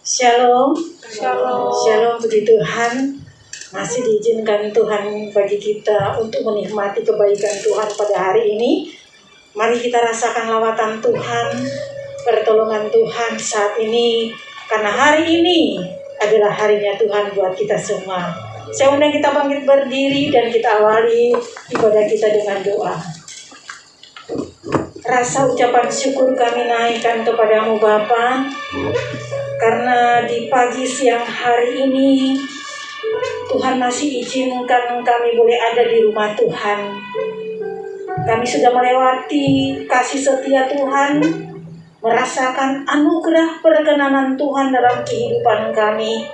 Shalom. Shalom. Shalom, puji Tuhan. Masih diizinkan Tuhan bagi kita untuk menikmati kebaikan Tuhan pada hari ini. Mari kita rasakan lawatan Tuhan, pertolongan Tuhan saat ini. Karena hari ini adalah harinya Tuhan buat kita semua. Saya undang kita bangkit berdiri dan kita awali ibadah kita dengan doa. Rasa ucapan syukur kami naikkan kepadamu Bapa, karena di pagi siang hari ini Tuhan masih izinkan kami boleh ada di rumah Tuhan. Kami sudah melewati kasih setia Tuhan, merasakan anugerah perkenanan Tuhan dalam kehidupan kami.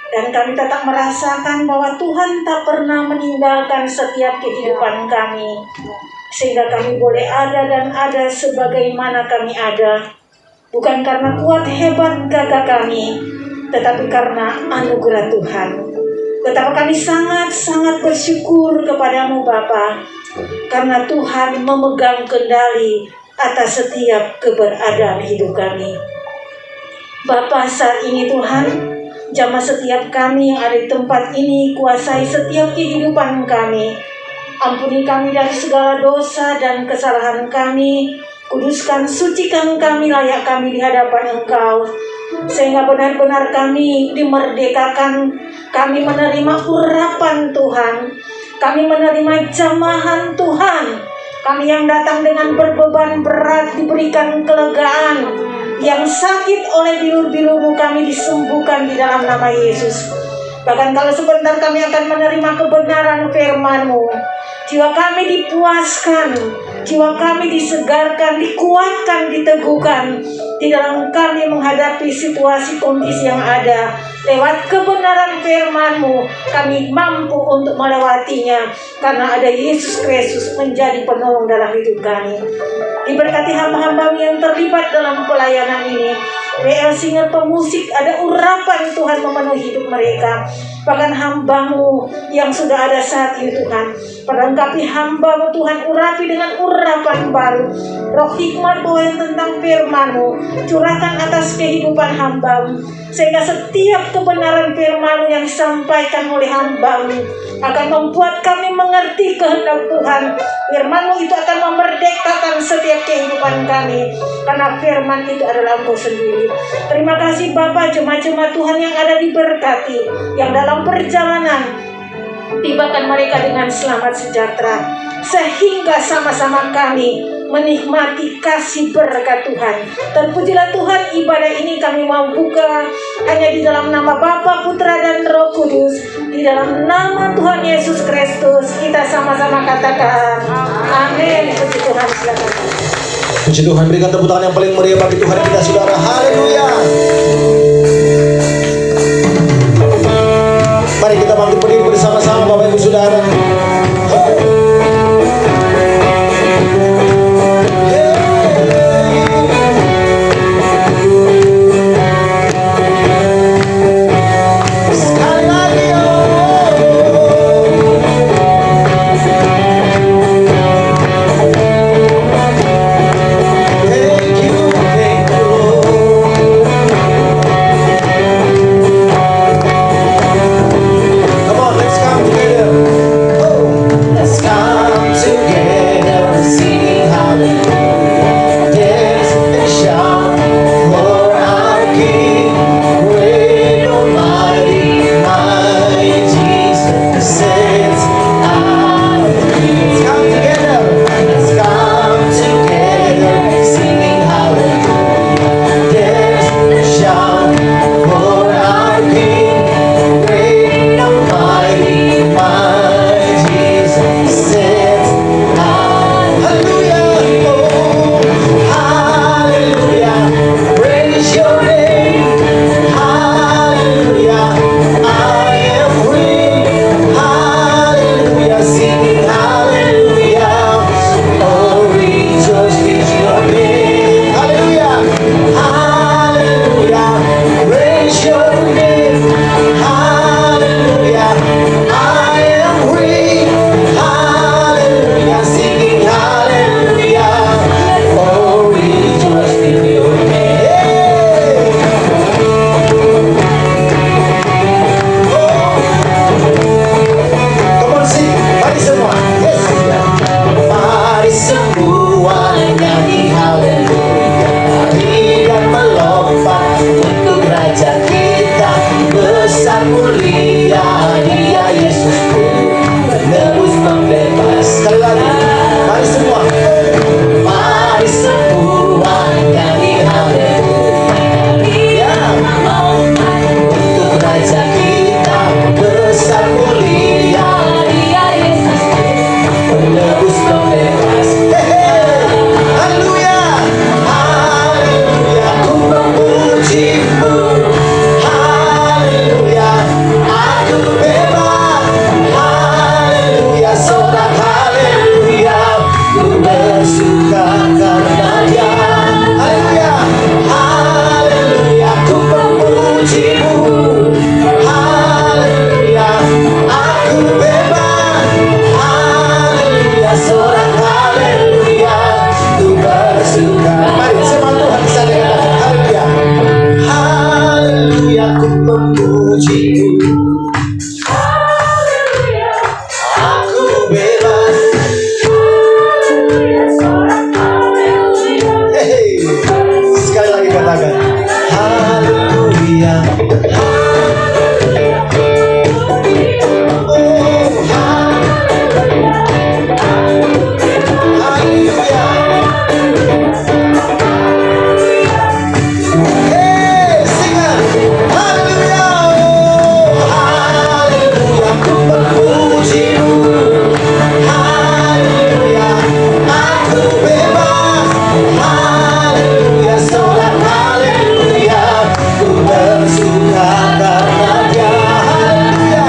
Dan kami tetap merasakan bahwa Tuhan tak pernah meninggalkan setiap kehidupan kami. Sehingga kami boleh ada dan ada sebagaimana kami ada. Bukan karena kuat hebat gagah kami, tetapi karena anugerah Tuhan. Betapa kami sangat-sangat bersyukur kepadamu Bapa, karena Tuhan memegang kendali atas setiap keberadaan hidup kami. Bapa, saat ini Tuhan, jamah setiap kami yang ada di tempat ini, kuasai setiap kehidupan kami. Ampuni kami dari segala dosa dan kesalahan kami. Kuduskan, sucikan kami, layak kami di hadapan Engkau. Sehingga benar-benar kami dimerdekakan. Kami menerima urapan Tuhan. Kami menerima jamahan Tuhan. Kami yang datang dengan berbeban berat diberikan kelegaan. Yang sakit oleh bilur-bilur-Mu kami disembuhkan di dalam nama Yesus. Bahkan kalau sebentar kami akan menerima kebenaran firman-Mu, jiwa kami dipuaskan, jiwa kami disegarkan, dikuatkan, diteguhkan di dalam kami menghadapi situasi kondisi yang ada. Lewat kebenaran firman-Mu kami mampu untuk melewatinya, karena ada Yesus Kristus menjadi penolong dalam hidup kami. Diberkati hamba-hamba yang terlibat dalam pelayanan ini. WL Singer pemusik, ada urapan Tuhan memenuhi hidup mereka. Bahkan hamba-Mu yang sudah ada saat ini Tuhan, perlengkapi hamba-Mu Tuhan, urapi dengan urapan baru. Roh hikmat Tuhan tentang firman-Mu curahkan atas kehidupan hamba-Mu, sehingga setiap kebenaran firman-Mu yang disampaikan oleh hamba-Mu akan membuat kami mengerti kehendak Tuhan. Firman-Mu itu akan memerdekakan setiap kehidupan kami, karena firman itu adalah Engkau sendiri. Terima kasih Bapa, jemaat-jemaat Tuhan yang ada diberkati, yang dalam perjalanan tibakan mereka dengan selamat sejahtera, sehingga sama-sama kami menikmati kasih berkat Tuhan. Terpujilah Tuhan, ibadah ini kami mau buka hanya di dalam nama Bapa, Putra, dan Roh Kudus. Di dalam nama Tuhan Yesus Kristus kita sama-sama katakan amin. Puji Tuhan, silakan. Puji Tuhan, berikan tepuk tangan yang paling meriah bagi Tuhan kita saudara. Haleluya. Mari kita bangkit berdiri bersama-sama Bapak Ibu Saudara. Come on, let's come together. Oh. haleluya, sorak haleluya, ku bersuka karena Dia. Haleluya,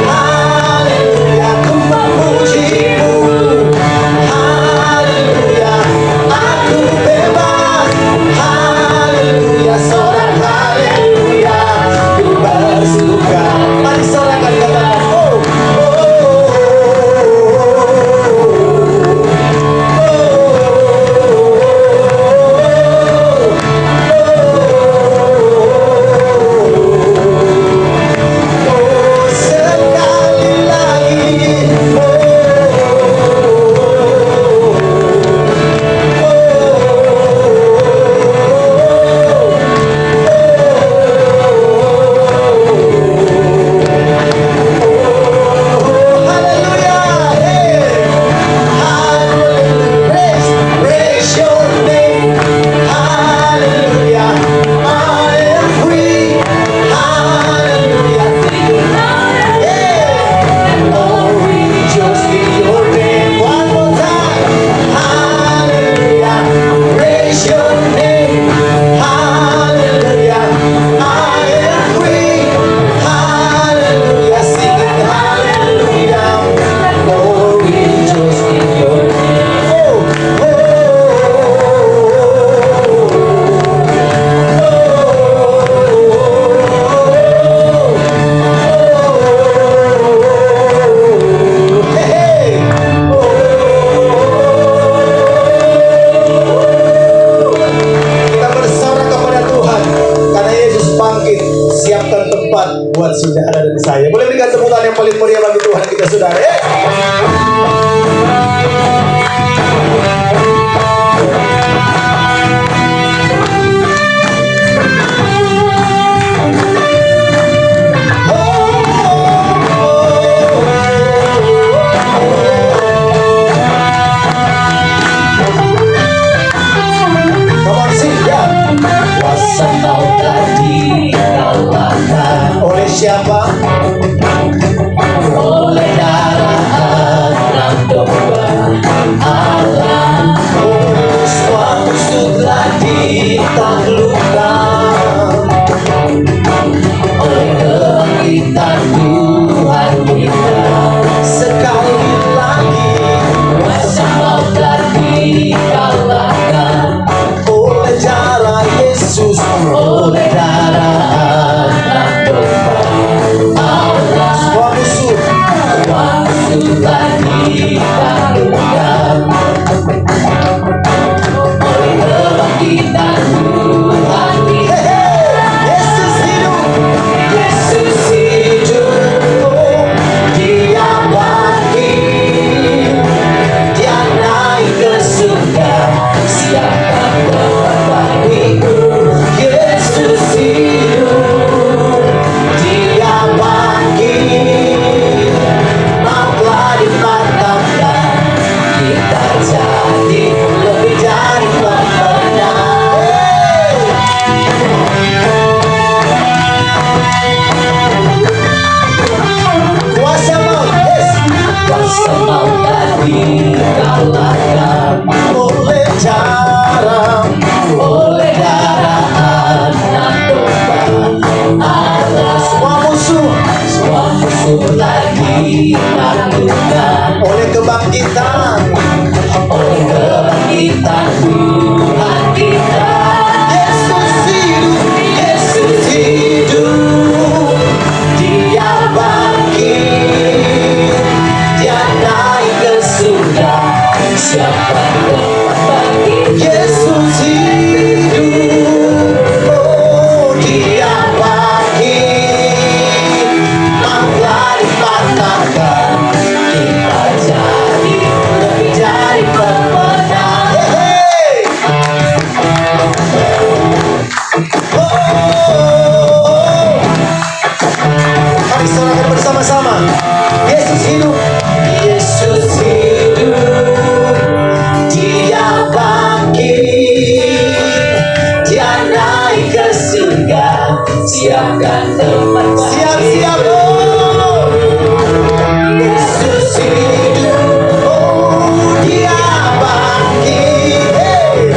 haleluya, ku memuji-Mu. Haleluya, aku bebas. Haleluya, sorak haleluya, ku bersuka. Mari sorakan katakan, oh, sekali lagi, haleluya, praise your name, haleluya, I am free, haleluya, oh, rejoice in your name, one more time, haleluya, praise your name, haleluya, I am free, haleluya, sing it, haleluya, oh, rejoice in your name, kita bersorak kepada Tuhan karena Yesus bangkit. Siapkan tempat buat saudara dan saya. Boleh berikan tepuk tangan yang paling meriah bagi Tuhan kita, saudara. Come on, sing, ya. Kuasa maut telah dikalahkan. Oleh siapa? Oleh darah Anak Domba Allah. Oh, semua musuh telah ditaklukkan oleh kebangkitan Tuhan kita. Sekali lagi, kuasa maut telah dikalahkan oleh darah Yesus, oleh darah Anak Domba Allah. Semua musuh telah ditaklukkan oleh kebangkitan Tuhan kita. Yesus hidup, Yesus hidup, Dia bangkit, Dia naik ke surga, siapkan tempat bagiku. Yesus hidup, Dia bangkit, maut telah dipatahkan, kita jadi lebih dari pemenang. Kuasa maut, yes. Kuasa maut telah dikalahkan oleh darah Anak Domba Allah. Semua musuh telah ditaklukkan oleh kebangkitan Tuhan kita. Yesus hidup, Dia bangkit, Dia naik ke surga, siapa tempat bagi. Yesus hidup, oh, Dia bangkit, maut telah dipatahkan, kita jadi lebih dari pemenang. Mari sorakan bersama-sama. Yesus hidup, Yesus hidup, Dia bangkit, Dia naik ke surga, siapkan tempat bagi. Siap-siap, oh. Yesus hidup, oh, Dia bangkit,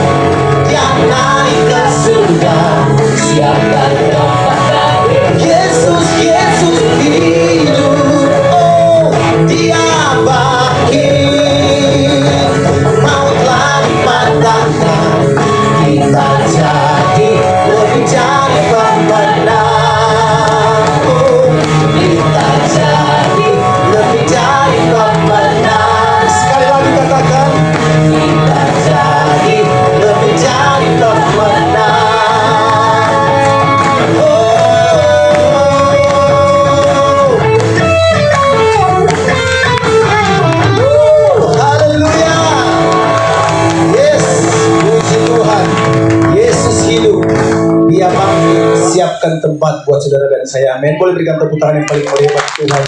siapkan tempat buat saudara dan saya. Amin. Boleh berikan tepuk tangan yang paling meriah bagi Tuhan.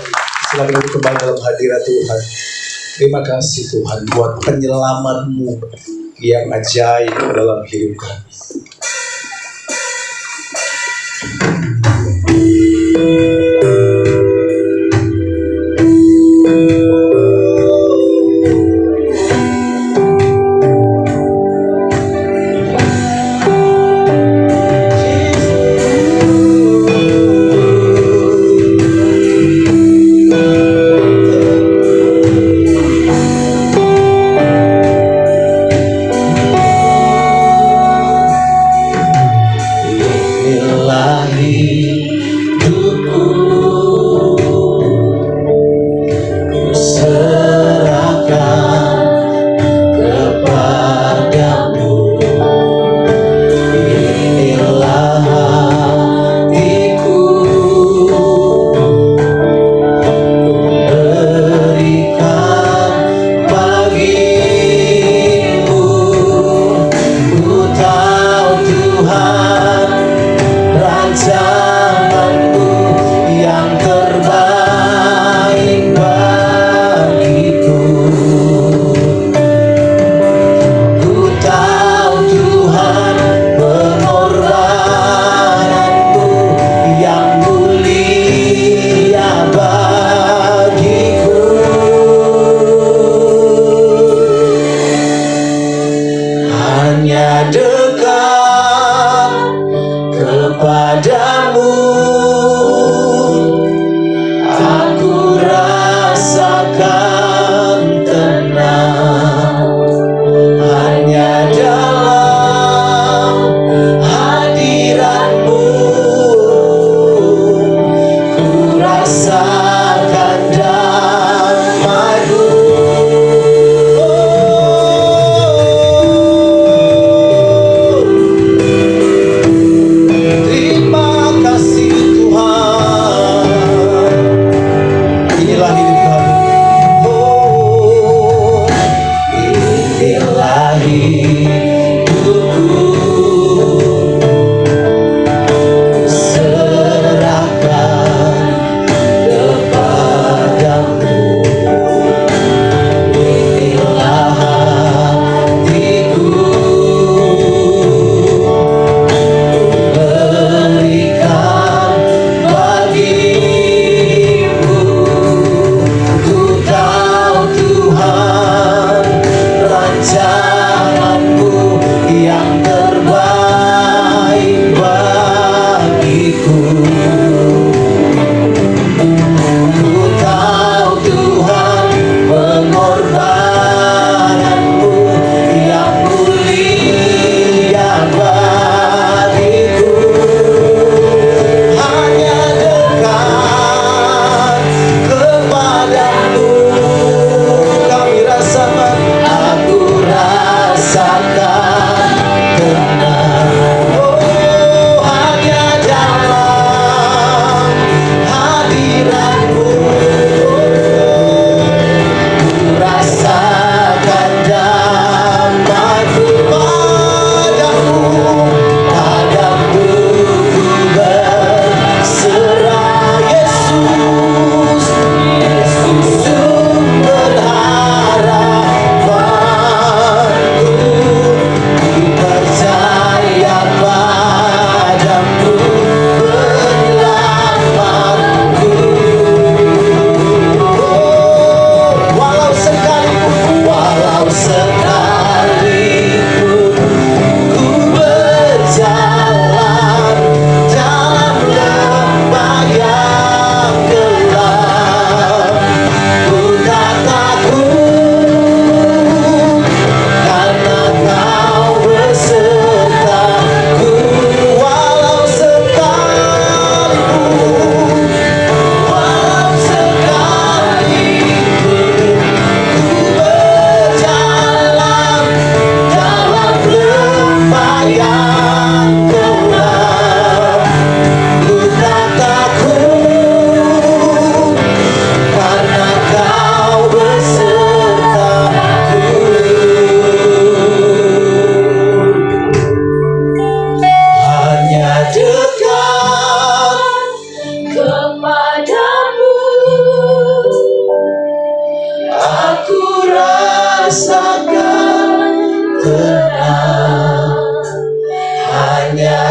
Silakan duduk kembali dalam hadirat Tuhan. Terima kasih Tuhan buat penyelamat-Mu yang ajaib dalam hidup kami. Inilah hidupku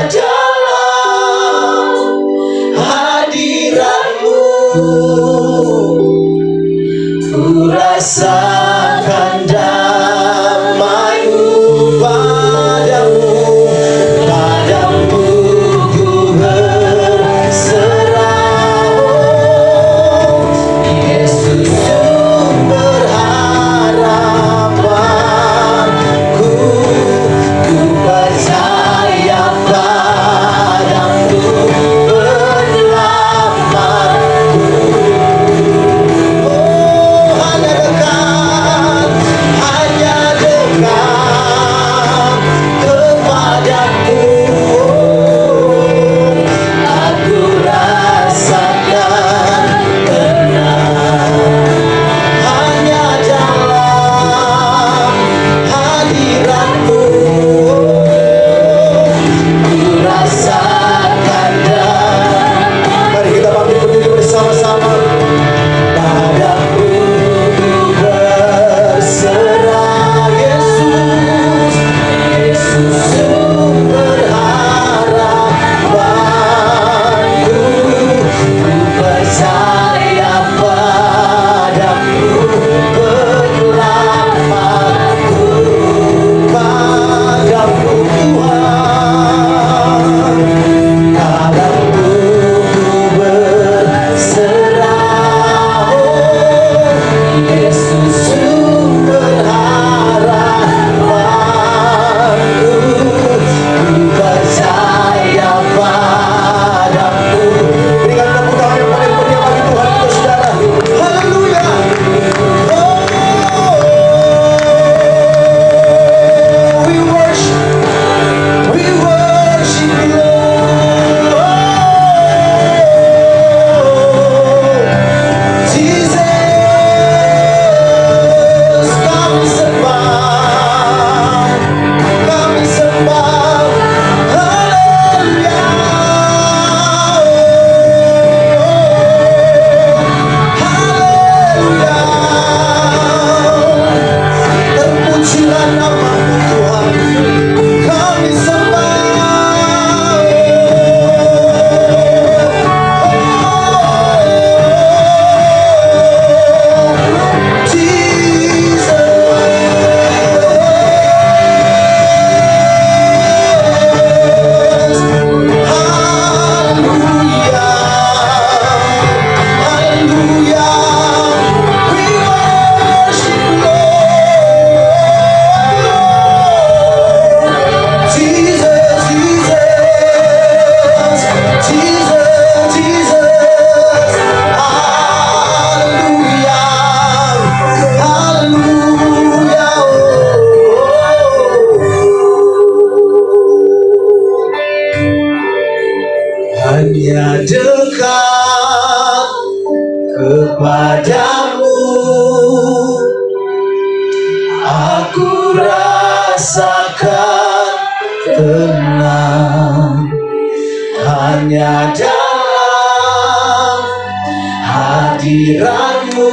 dalam hadirat-Mu ku rasakan damai-Mu. Padamu ku berserah, Yesus sumber harapanku. Ku percaya padamu penyelamatku. Oh, hanya dekat kepadamu aku rasakan tenang. Hanya dalam hadirat-Mu ku rasakan damai. Mari kita bangkit berdiri bersama-sama. Padamu ku berserah, Yesus, Yesus sumber harapanku. Ku percaya padamu penyelamatku. Padamu Tuhan, padamu ku berserah, Yesus sumber harapanku. Ku percaya padamu. Berikan tepuk tangan yang paling meriah bagi Tuhan kita, saudara. Haleluya. Oh, we worship you, Lord. Jesus, kami sembah, kami sembah. Haleluya. Haleluya. Terpujilah nama-Mu Tuhan, kami sembah. Jesus, haleluya, haleluya. We worship you, Lord. Jesus, Jesus, Jesus, Jesus. Haleluya, haleluya. Hanya dekat kepadamu aku rasakan tenang. Hanya dalam hadirat-Mu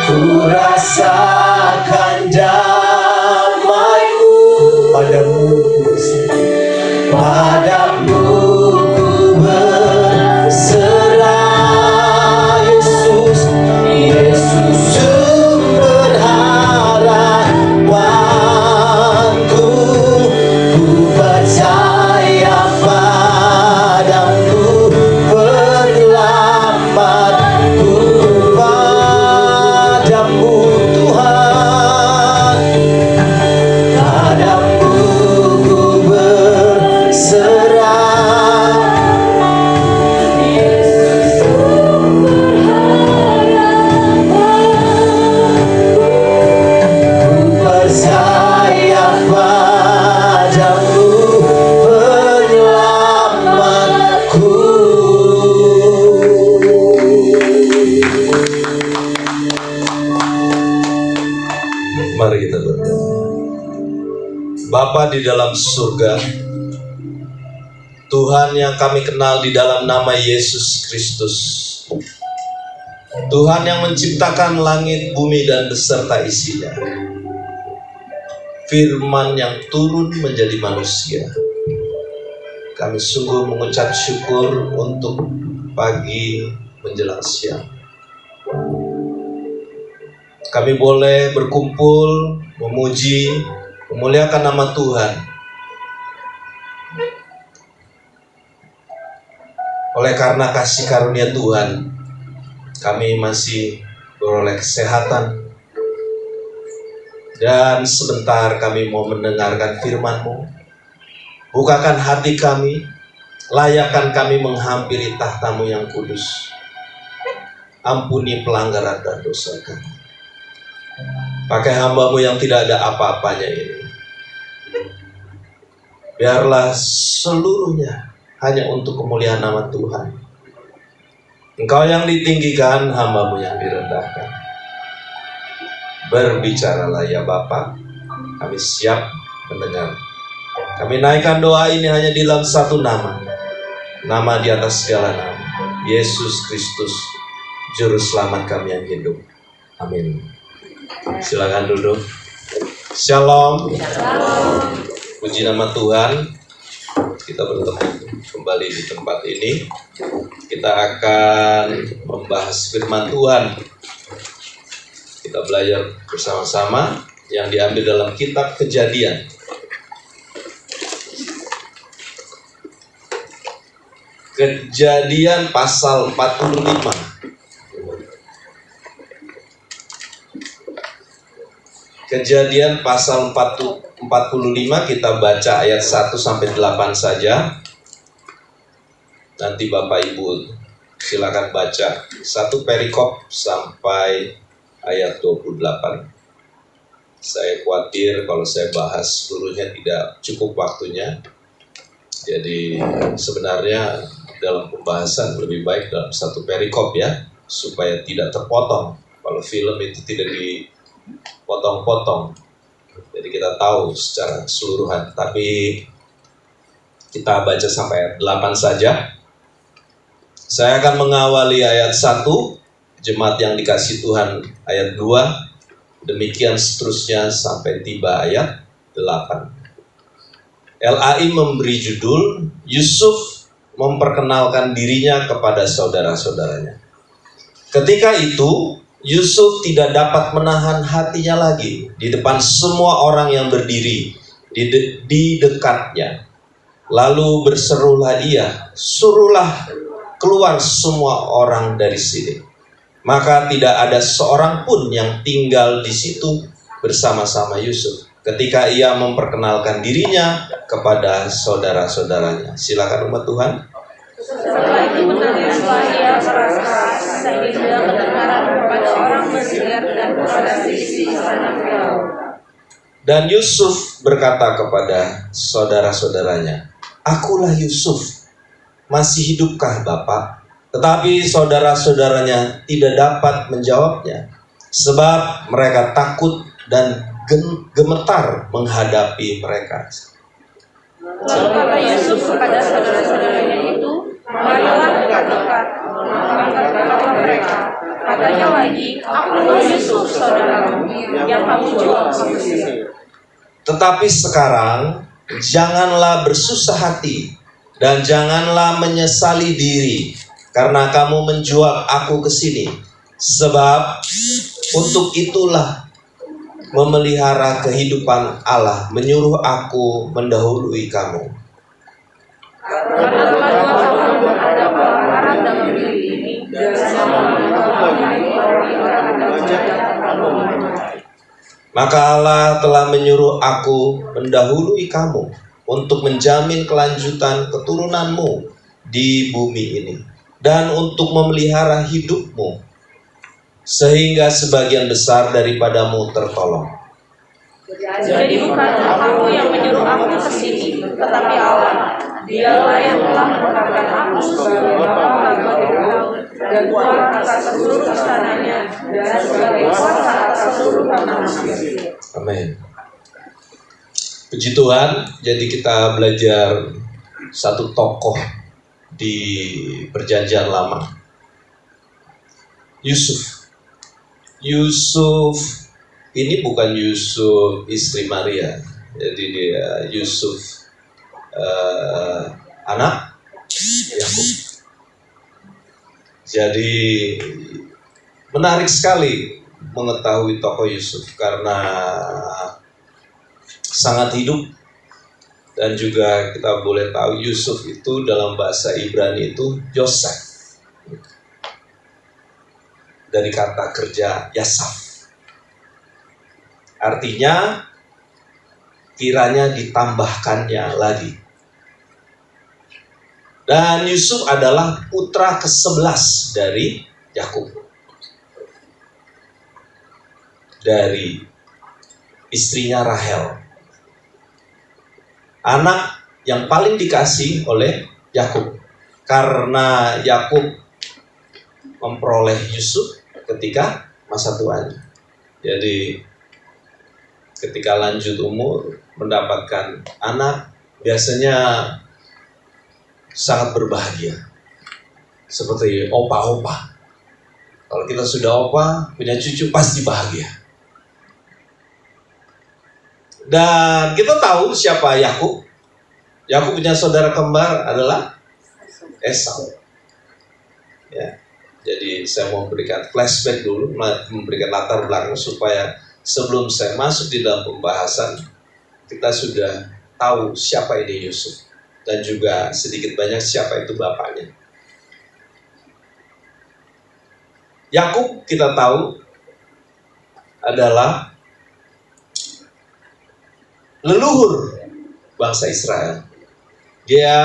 ku rasakan damai-Mu. Padamu ku berserah, Yesus, Yesus sumber harapanku. Ku percaya padamu penyelamatku. Padamu Tuhan, padamu ku berserah. Yesus sumber harapanku. Ku percaya padamu penyelamatku. Mari kita berdoa. Bapa di dalam surga, Tuhan yang kami kenal di dalam nama Yesus Kristus, Tuhan yang menciptakan langit, bumi, dan beserta isinya. Firman yang turun menjadi manusia. Kami sungguh mengucap syukur untuk pagi menjelang siang. Kami boleh berkumpul, memuji, memuliakan nama Tuhan. Oleh karena kasih karunia Tuhan, kami masih beroleh kesehatan. Dan sebentar kami mau mendengarkan firman-Mu. Bukakan hati kami, layakkan kami menghampiri tahta-Mu yang kudus. Ampuni pelanggaran dan dosa kami. Pakai hamba-Mu yang tidak ada apa-apanya ini. Biarlah seluruhnya hanya untuk kemuliaan nama Tuhan. Engkau yang ditinggikan, hamba-Mu yang direndahkan. Berbicaralah ya Bapa, kami siap mendengar. Kami naikkan doa ini hanya di dalam satu nama. Nama di atas segala nama. Yesus Kristus, Juru Selamat kami yang hidup. Amin. Silakan duduk. Shalom. Puji nama Tuhan. Kita bertemu kembali di tempat ini. Kita akan membahas firman Tuhan. Kita belajar bersama-sama yang diambil dalam kitab Kejadian. Kejadian pasal 45. Kejadian pasal 45 kita baca ayat 1 sampai 8 saja. Nanti Bapak Ibu silakan baca satu perikop sampai ayat 28. Saya khawatir kalau saya bahas seluruhnya tidak cukup waktunya. Jadi sebenarnya dalam pembahasan lebih baik dalam satu perikop ya, supaya tidak terpotong. Kalau film itu tidak dipotong-potong, jadi kita tahu secara keseluruhan. Tapi kita baca sampai ayat 8 saja. Saya akan mengawali ayat 1, jemaat yang dikasih Tuhan ayat 2, demikian seterusnya sampai tiba ayat 8. LAI memberi judul Yusuf memperkenalkan dirinya kepada saudara-saudaranya. Ketika itu, Yusuf tidak dapat menahan hatinya lagi di depan semua orang yang berdiri di dekatnya. Lalu berserulah ia, "Suruhlah keluar semua orang dari sini." Maka tidak ada seorang pun yang tinggal di situ bersama-sama Yusuf ketika ia memperkenalkan dirinya kepada saudara-saudaranya. Silakan umat Tuhan. Setelah itu menangislah ia keras-keras sehingga kedengaran kepada orang Mesir dan kepada sisi sana Firaun. Dan Yusuf berkata kepada saudara-saudaranya, "Akulah Yusuf. Masih hidupkah Bapak?" Tetapi saudara-saudaranya tidak dapat menjawabnya, sebab mereka takut dan gemetar menghadapi mereka. Lalu kata Yusuf kepada saudara-saudaranya itu, "Marilah dekat-dekat." Maka kata mereka, katanya lagi, "Akulah Yusuf saudaramu yang kamu jual ke Mesir." Tetapi sekarang janganlah bersusah hati dan janganlah menyesali diri karena kamu menjual aku ke sini, sebab untuk itulah memelihara kehidupan Allah menyuruh aku mendahului kamu. Karena telah 2 tahun ada kelaparan dalam negeri ini, dan selama orang Maka Allah telah menyuruh aku mendahului kamu untuk menjamin kelanjutan keturunanmu di bumi ini dan untuk memelihara hidupmu, sehingga sebagian besar daripadamu tertolong. Jadi bukan aku yang menyuruh aku ke sini, tetapi Allah. Dialah yang telah menetapkan aku sebagai bapa bagi Firaun dan tuan atas seluruh istananya dan sebagai kuasa atas seluruh tanah Mesir. Amin. Puji Tuhan. Jadi kita belajar satu tokoh di Perjanjian Lama, Yusuf. Yusuf ini bukan Yusuf istri Maria, jadi dia Yusuf anak Yakub. Jadi menarik sekali mengetahui tokoh Yusuf karena sangat hidup, dan juga kita boleh tahu Yusuf itu dalam bahasa Ibrani itu Yosef, dari kata kerja Yasaf, artinya kiranya ditambahkannya lagi. Dan Yusuf adalah putra ke-11 dari Yakub, dari istrinya Rahel, anak yang paling dikasih oleh Yakub, karena Yakub memperoleh Yusuf ketika masa tuanya. Jadi ketika lanjut umur mendapatkan anak, biasanya sangat berbahagia, seperti opa-opa. Kalau kita sudah opa, punya cucu pasti bahagia. Dan kita tahu siapa Yakub. Yakub punya saudara kembar adalah Esau. Ya, jadi saya mau memberikan flashback dulu, memberikan latar belakang supaya sebelum saya masuk di dalam pembahasan, kita sudah tahu siapa ini Yusuf. Dan juga sedikit banyak siapa itu bapaknya. Yakub kita tahu adalah leluhur bangsa Israel. Dia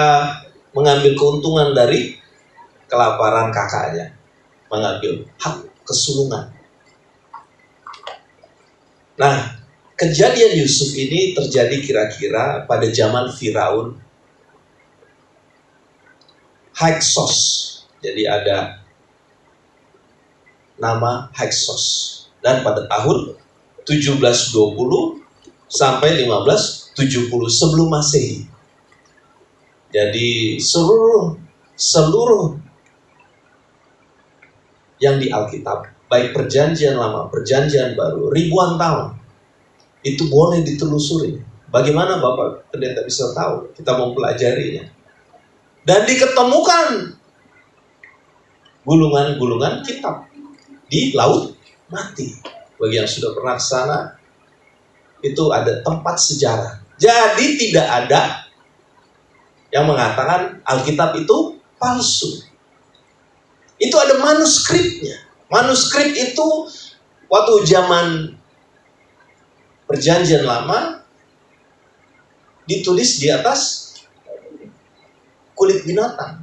mengambil keuntungan dari kelaparan kakaknya, mengambil hak kesulungan. Nah, kejadian Yusuf ini terjadi kira-kira pada zaman Firaun Hyksos. Jadi ada nama Hyksos. Dan pada tahun 1720 sampai 1570 sebelum Masehi. Jadi seluruh yang di Alkitab, baik perjanjian lama, perjanjian baru, ribuan tahun, itu boleh ditelusuri. Bagaimana Bapak Pendeta bisa tahu? Kita mempelajarinya. Dan diketemukan gulungan-gulungan kitab di Laut Mati. Bagi yang sudah pernah ke sana, itu ada tempat sejarah. Jadi tidak ada yang mengatakan Alkitab itu palsu. Itu ada manuskripnya. Manuskrip itu waktu zaman perjanjian lama ditulis di atas kulit binatang.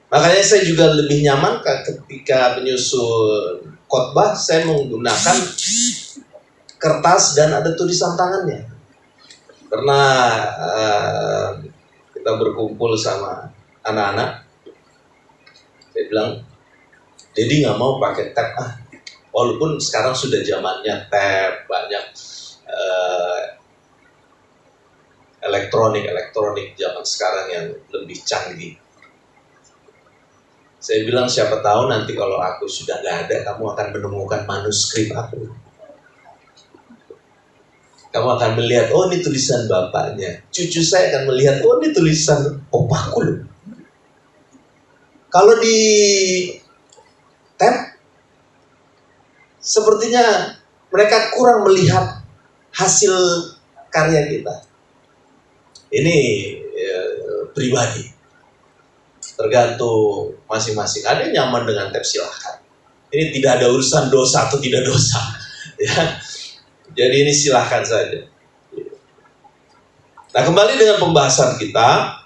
Makanya saya juga lebih nyaman ketika menyusun khotbah, saya menggunakan kertas dan ada tulisan tangannya. Karena kita berkumpul sama anak-anak, saya bilang, Dedi nggak mau pakai tab walaupun sekarang sudah zamannya tab, banyak elektronik zaman sekarang yang lebih canggih. Saya bilang siapa tahu nanti kalau aku sudah nggak ada, kamu akan menemukan manuskrip aku. Kamu akan melihat, oh ini tulisan bapaknya. Cucu saya akan melihat, oh ini tulisan opaku loh. Kalau di tab, sepertinya mereka kurang melihat hasil karya kita. Ini pribadi, tergantung masing-masing. Ada yang nyaman dengan tab, silahkan. Ini tidak ada urusan dosa atau tidak dosa, ya. Jadi ini silahkan saja. Nah, kembali dengan pembahasan kita.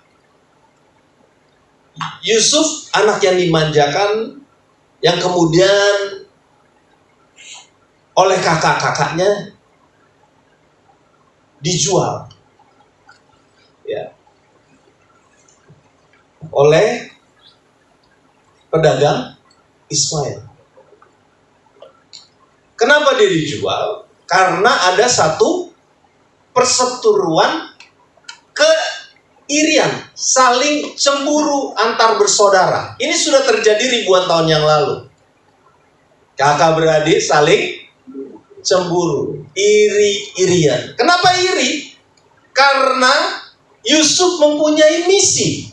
Yusuf anak yang dimanjakan, yang kemudian oleh kakak-kakaknya dijual, ya, oleh pedagang Ismail. Kenapa dia dijual? Karena ada satu perseteruan keirian, saling cemburu antar bersaudara. Ini sudah terjadi ribuan tahun yang lalu. Kakak beradik saling cemburu, iri-irian. Kenapa iri? Karena Yusuf mempunyai misi,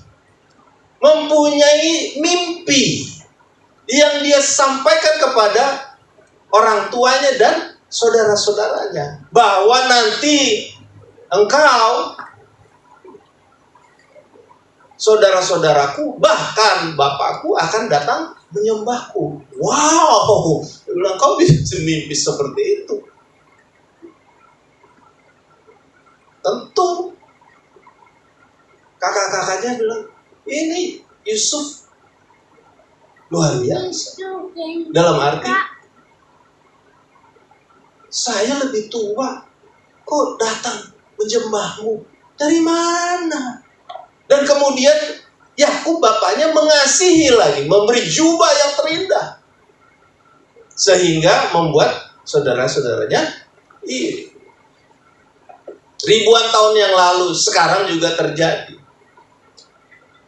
mempunyai mimpi yang dia sampaikan kepada orang tuanya dan saudara-saudaranya, bahwa nanti engkau, saudara-saudaraku, bahkan bapakku akan datang menyembahku. Wow, dia bilang, kau bisa mimpi seperti itu. Tentu kakak-kakaknya bilang, ini Yusuf luar biasa. Dalam arti, saya lebih tua, kok datang menyembahmu? Dari mana? Dan kemudian Yakub bapaknya mengasihi lagi, memberi jubah yang terindah, sehingga membuat saudara-saudaranya iri. Ribuan tahun yang lalu, sekarang juga terjadi.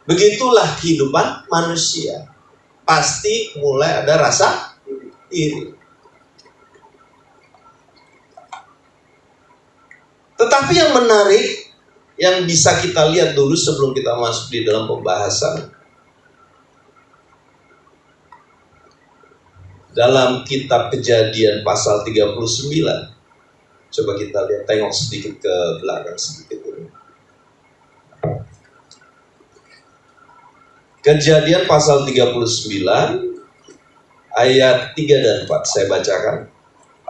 Begitulah kehidupan manusia. Pasti mulai ada rasa iri. Tetapi yang menarik, yang bisa kita lihat dulu sebelum kita masuk di dalam pembahasan, dalam kitab Kejadian pasal 39. Coba kita lihat, tengok sedikit ke belakang sedikit dulu. Kejadian pasal 39 ayat 3 dan 4 saya bacakan.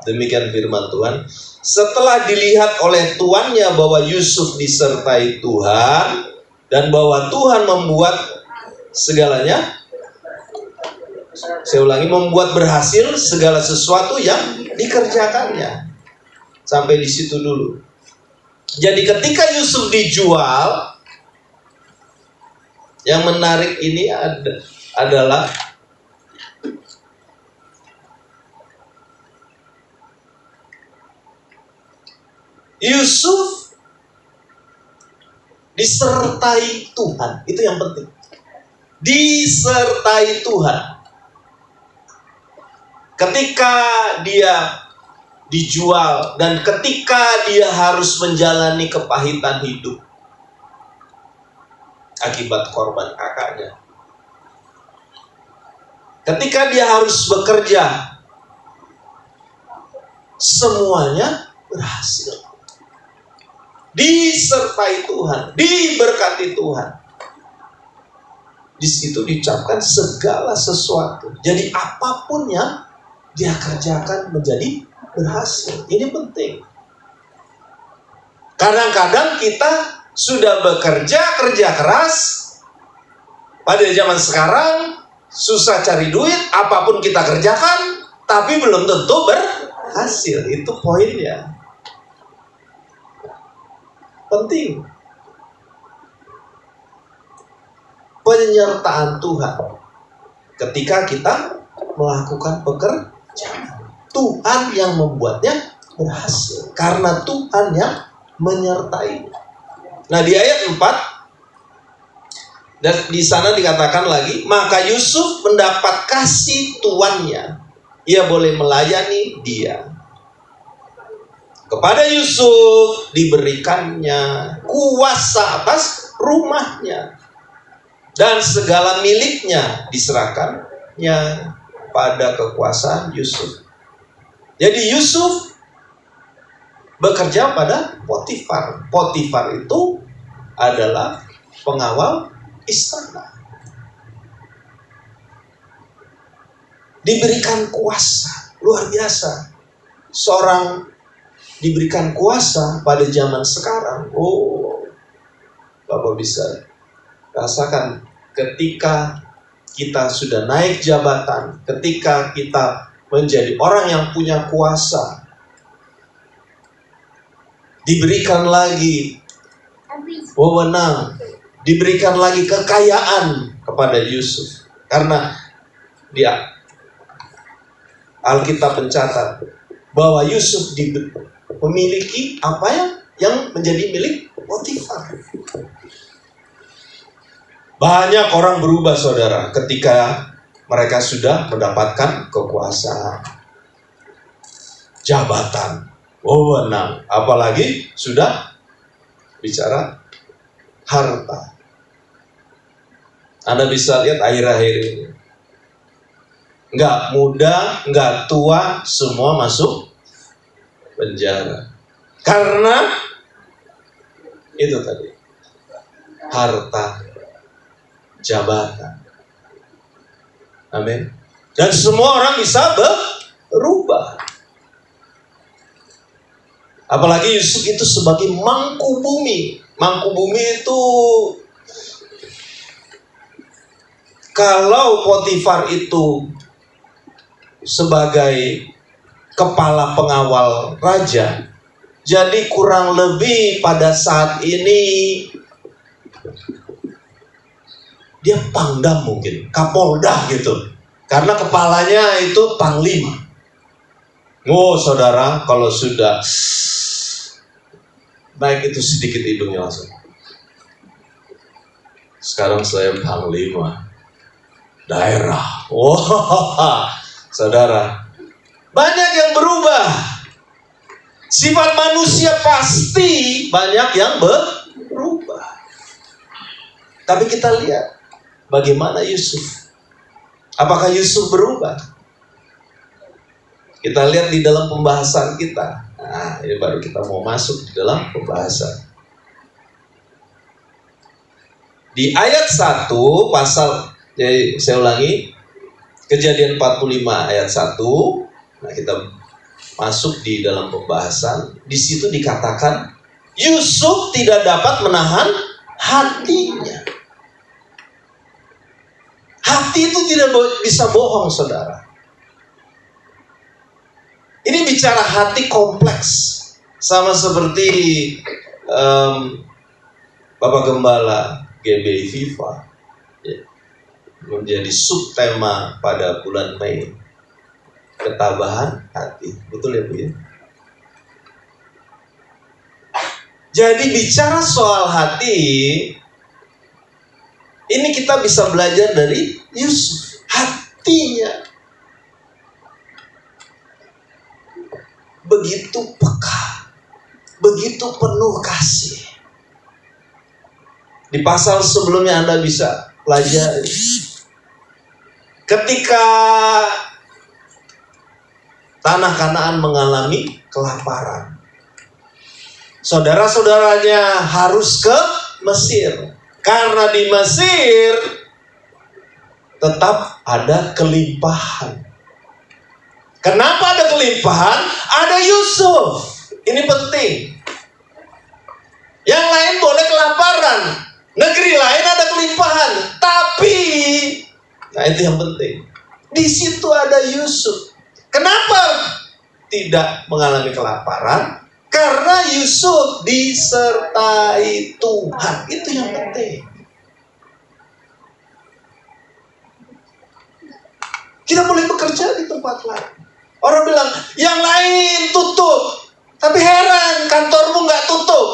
Demikian firman Tuhan. Setelah dilihat oleh tuannya bahwa Yusuf disertai Tuhan dan bahwa Tuhan membuat segalanya, saya ulangi, membuat berhasil segala sesuatu yang dikerjakannya. Sampai di situ dulu. Jadi ketika Yusuf dijual, yang menarik ini adalah Yusuf disertai Tuhan. Itu yang penting. Disertai Tuhan. Ketika dia dijual dan ketika dia harus menjalani kepahitan hidup akibat korban kakaknya. Ketika dia harus bekerja, semuanya berhasil. Disertai Tuhan, diberkati Tuhan. Di situ diucapkan segala sesuatu. Jadi apapun yang dia kerjakan menjadi berhasil. Ini penting. Kadang-kadang kita sudah bekerja, kerja keras. Pada zaman sekarang susah cari duit, apapun kita kerjakan, tapi belum tentu berhasil. Itu poinnya. Penting. Penyertaan Tuhan ketika kita melakukan pekerjaan. Tuhan yang membuatnya berhasil karena Tuhan yang menyertai. Nah, di ayat 4 dan di sana dikatakan lagi, maka Yusuf mendapat kasih tuannya. Ia boleh melayani dia. Kepada Yusuf diberikannya kuasa atas rumahnya dan segala miliknya diserahkannya pada kekuasaan Yusuf. Jadi Yusuf bekerja pada Potifar. Potifar itu adalah pengawal istana. Diberikan kuasa, luar biasa. Seorang diberikan kuasa pada zaman sekarang. Oh, Bapak bisa rasakan ketika kita sudah naik jabatan, ketika kita menjadi orang yang punya kuasa, diberikan lagi wewenang, diberikan lagi kekayaan kepada Yusuf. Karena dia, Alkitab mencatat bahwa Yusuf memiliki apa yang menjadi milik Potifar. Banyak orang berubah, saudara, ketika mereka sudah mendapatkan kekuasaan. jabatan, wewenang, apalagi sudah bicara harta. Anda bisa lihat akhir-akhir ini, nggak muda, nggak tua, semua masuk penjara. Karena itu tadi, harta, jabatan. Amin. Dan semua orang bisa berubah. Apalagi Yusuf itu sebagai mangku bumi. Mangku bumi itu, kalau Potifar itu sebagai kepala pengawal raja, jadi kurang lebih pada saat ini dia pangdam mungkin, kapolda gitu. Karena kepalanya itu panglima. Oh saudara, kalau sudah naik itu sedikit hidungnya langsung. Sekarang saya panglima daerah. Wah, saudara, banyak yang berubah. Sifat manusia pasti banyak yang berubah. Tapi kita lihat bagaimana Yusuf. Apakah Yusuf berubah? Kita lihat di dalam pembahasan kita. Nah, ini baru kita mau masuk di dalam pembahasan. Di ayat 1 pasal, jadi saya ulangi, Kejadian 45 ayat 1. Nah, kita masuk di dalam pembahasan. Di situ dikatakan Yusuf tidak dapat menahan hatinya. Hati itu tidak bisa bohong, saudara. Ini bicara hati kompleks, sama seperti Bapak Gembala GBI FIFA ya, menjadi subtema pada bulan Mei, ketabahan hati. Betul ya Bu ya? Jadi bicara soal hati, ini kita bisa belajar dari Yusuf. Hatinya begitu peka, begitu penuh kasih. Di pasal sebelumnya Anda bisa pelajari. Ketika tanah Kanaan mengalami kelaparan, saudara-saudaranya harus ke Mesir. Karena di Mesir tetap ada kelimpahan. Kenapa ada kelimpahan? Ada Yusuf. Ini penting. Yang lain boleh kelaparan. Negeri lain ada kelimpahan. Tapi, nah itu yang penting. Di situ ada Yusuf. Kenapa tidak mengalami kelaparan? Karena Yusuf disertai Tuhan. Itu yang penting. Kita boleh bekerja di tempat lain. Orang bilang, yang lain tutup. Tapi heran, kantormu nggak tutup.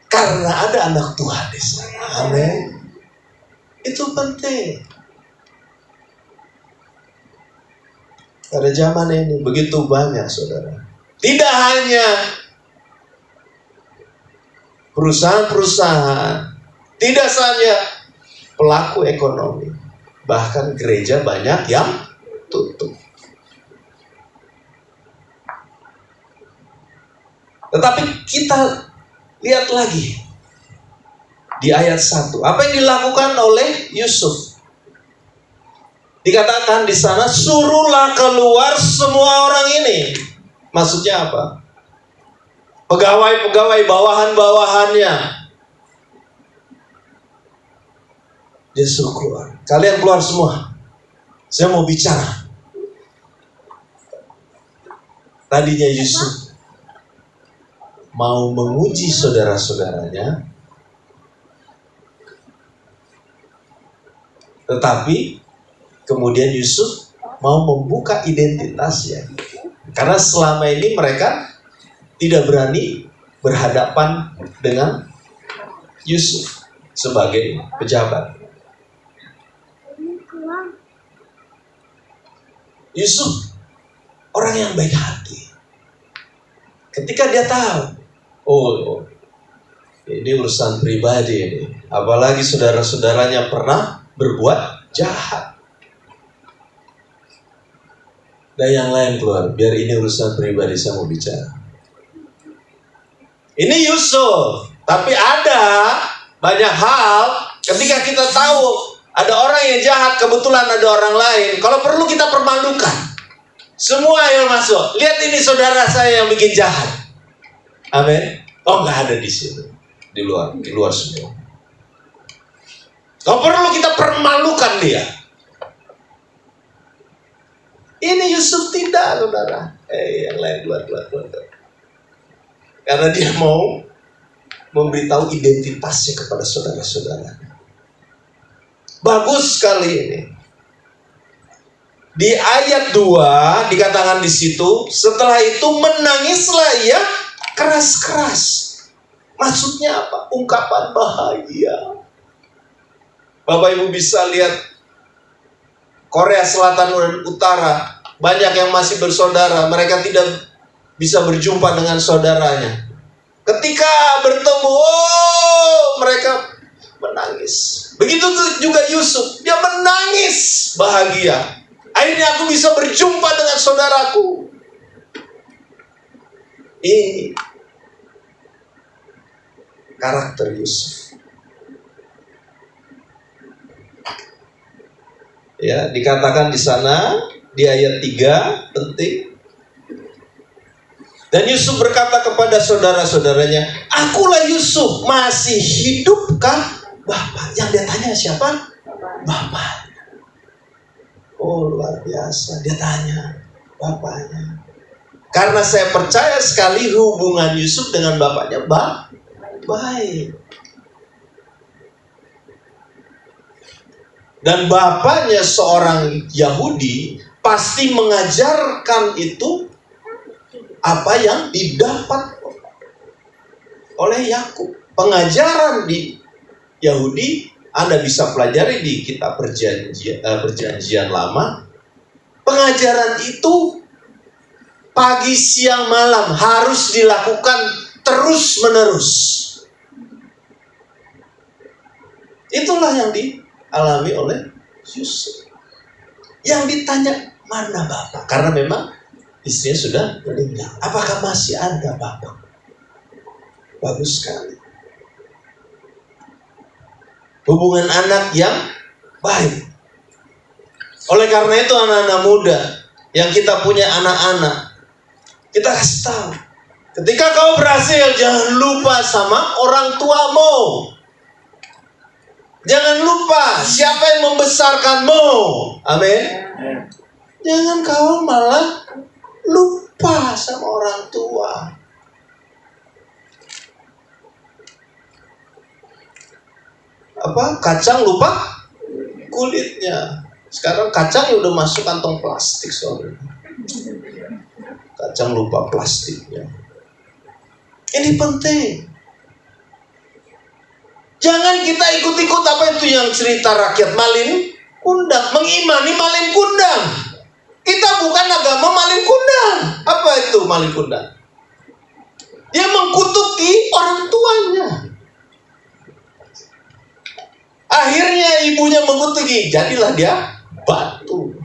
Karena ada anak Tuhan di sana. Amin. Itu penting. Pada zaman ini begitu banyak, saudara. Tidak hanya perusahaan-perusahaan, tidak saja pelaku ekonomi, bahkan gereja banyak yang tutup. Tetapi kita lihat lagi di ayat 1, apa yang dilakukan oleh Yusuf? Dikatakan di sana, suruhlah keluar semua orang ini. Maksudnya apa? Pegawai-pegawai bawahan-bawahannya. Dia suruh keluar. Kalian keluar semua. Saya mau bicara. Tadinya Yusuf mau menguji saudara-saudaranya, tetapi kemudian Yusuf mau membuka identitasnya. Karena selama ini mereka tidak berani berhadapan dengan Yusuf sebagai pejabat. Yusuf orang yang baik hati. Ketika dia tahu, oh ini urusan pribadi ini. Apalagi saudara-saudaranya pernah berbuat jahat. Dan yang lain keluar, biar ini urusan pribadi, saya mau bicara. Ini Yusuf, tapi ada banyak hal ketika kita tahu ada orang yang jahat, kebetulan ada orang lain, kalau perlu kita permalukan. Semua yang masuk, lihat ini saudara saya yang bikin jahat. Amin. Oh, nggak ada di sini, di luar semua. Kalau perlu kita permalukan dia. Ini Yusuf tidak, saudara. Yang lain keluar. Karena dia mau memberitahu identitasnya kepada saudara-saudara. Bagus sekali ini. Di ayat 2 dikatakan di situ, setelah itu menangislah ia keras-keras. Maksudnya apa? Ungkapan bahagia. Bapak Ibu bisa lihat Korea Selatan dan Utara, banyak yang masih bersaudara, mereka tidak bisa berjumpa dengan saudaranya. Ketika bertemu, mereka menangis. Begitu juga Yusuf, dia menangis bahagia. Akhirnya aku bisa berjumpa dengan saudaraku. Ini karakter Yusuf. Ya, dikatakan di sana di ayat 3 penting. Dan Yusuf berkata kepada saudara-saudaranya, "Akulah Yusuf, masih hidupkah Bapak?" Yang dia tanya siapa? Bapak. Oh, luar biasa, dia tanya bapaknya. Karena saya percaya sekali hubungan Yusuf dengan bapaknya baik. Dan bapaknya seorang Yahudi pasti mengajarkan itu apa yang didapat oleh Yakub. Pengajaran di Yahudi Anda bisa pelajari di kitab perjanjian lama. Pengajaran itu pagi, siang, malam harus dilakukan terus menerus. Itulah yang dialami oleh Yusuf. Yang ditanya, mana Bapak? Karena memang istrinya sudah meninggal. Apakah masih ada Bapak? Bagus sekali. Hubungan anak yang baik. Oleh karena itu anak-anak muda yang kita punya anak-anak, kita kasih tahu, ketika kau berhasil, jangan lupa sama orang tuamu. Jangan lupa siapa yang membesarkanmu. Amin. Jangan kau malah lupa sama orang tua. Kacang lupa kulitnya. Sekarang kacang ya udah masuk kantong plastik soalnya. Kacang lupa plastiknya. Ini penting. Jangan kita ikut-ikut apa itu yang cerita rakyat malin kundang, mengimani malin kundang. Kita bukan agama malin kundang. Apa itu malin kundang? Dia mengkutuki orang tuanya. Akhirnya ibunya mengutuki, jadilah dia batu.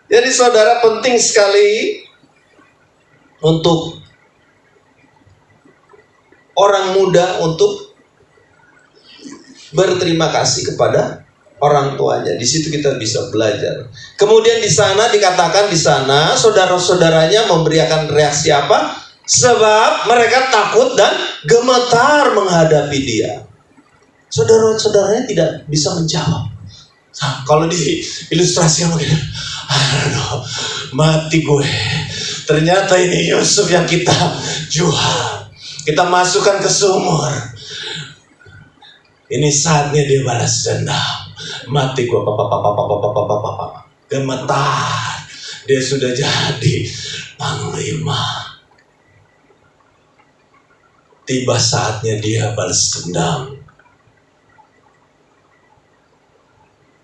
Jadi saudara, penting sekali untuk orang muda untuk berterima kasih kepada orang tuanya. Di situ kita bisa belajar. Kemudian di sana dikatakan, di sana saudara-saudaranya memberikan reaksi apa? Sebab mereka takut dan gemetar menghadapi dia. Saudara-saudaranya tidak bisa menjawab. Nah, kalau di ilustrasi begini, aduh, mati gue. Ternyata ini Yusuf yang kita jual, kita masukkan ke sumur. Ini saatnya dia balas dendam. Mati gue, gemetar. Dia sudah jadi panglima. Tiba saatnya dia balas dendam.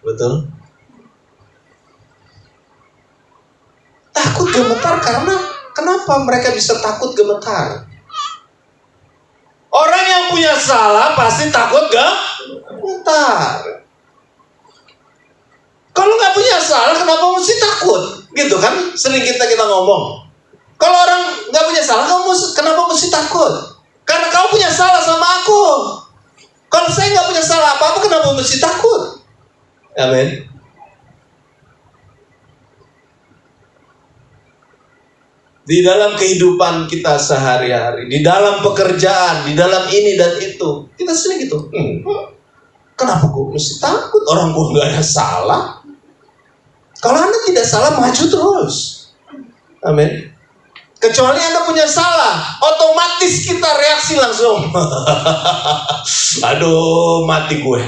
Betul? Takut gemetar karena kenapa mereka bisa takut gemetar? Orang yang punya salah pasti takut gemetar. Kalau nggak punya salah, kenapa mesti takut? Gitu kan? Sering kita ngomong. Kalau orang nggak punya salah, kenapa mesti takut? Karena kau punya salah sama aku. Kalau saya nggak punya salah apa-apa, kenapa mesti takut? Amin. Di dalam kehidupan kita sehari-hari, di dalam pekerjaan, di dalam ini dan itu, kita sering gitu. Kenapa gue mesti takut? Orang gue nggak ada salah. Kalau Anda tidak salah, maju terus. Amin. Kecuali Anda punya salah, otomatis kita reaksi langsung. Aduh, mati gue.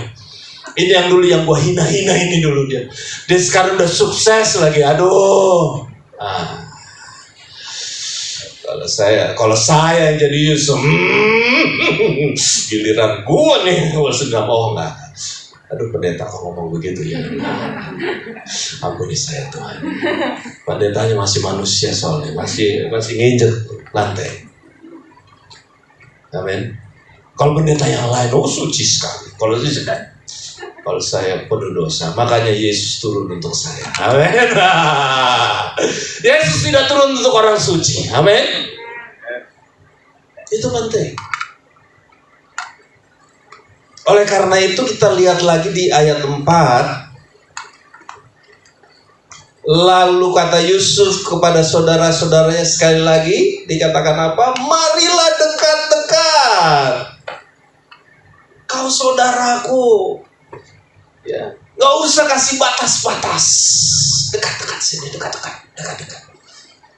Ini yang dulu yang gue hina-hina ini dulu dia. Dia sekarang udah sukses lagi. Aduh. Kalau saya yang jadi Yusuf, giliran gue nih, gue sudah mau nggak? Aduh, pendeta kok ngomong begitu ya? Ampuni saya Tuhan. Pendetanya masih manusia soalnya, masih nginjek lantai. Amin. Kalau pendeta yang lain, suci sekali. Kalau saya penuh dosa, makanya Yesus turun untuk saya. Amin. Yesus tidak turun untuk orang suci. Amin. Itu penting. Oleh karena itu kita lihat lagi di ayat 4. Lalu kata Yusuf kepada saudara-saudaranya sekali lagi, dikatakan apa? Marilah dekat-dekat. Kau saudaraku. Ya, nggak usah kasih batas-batas. Dekat-dekat sini, dekat-dekat.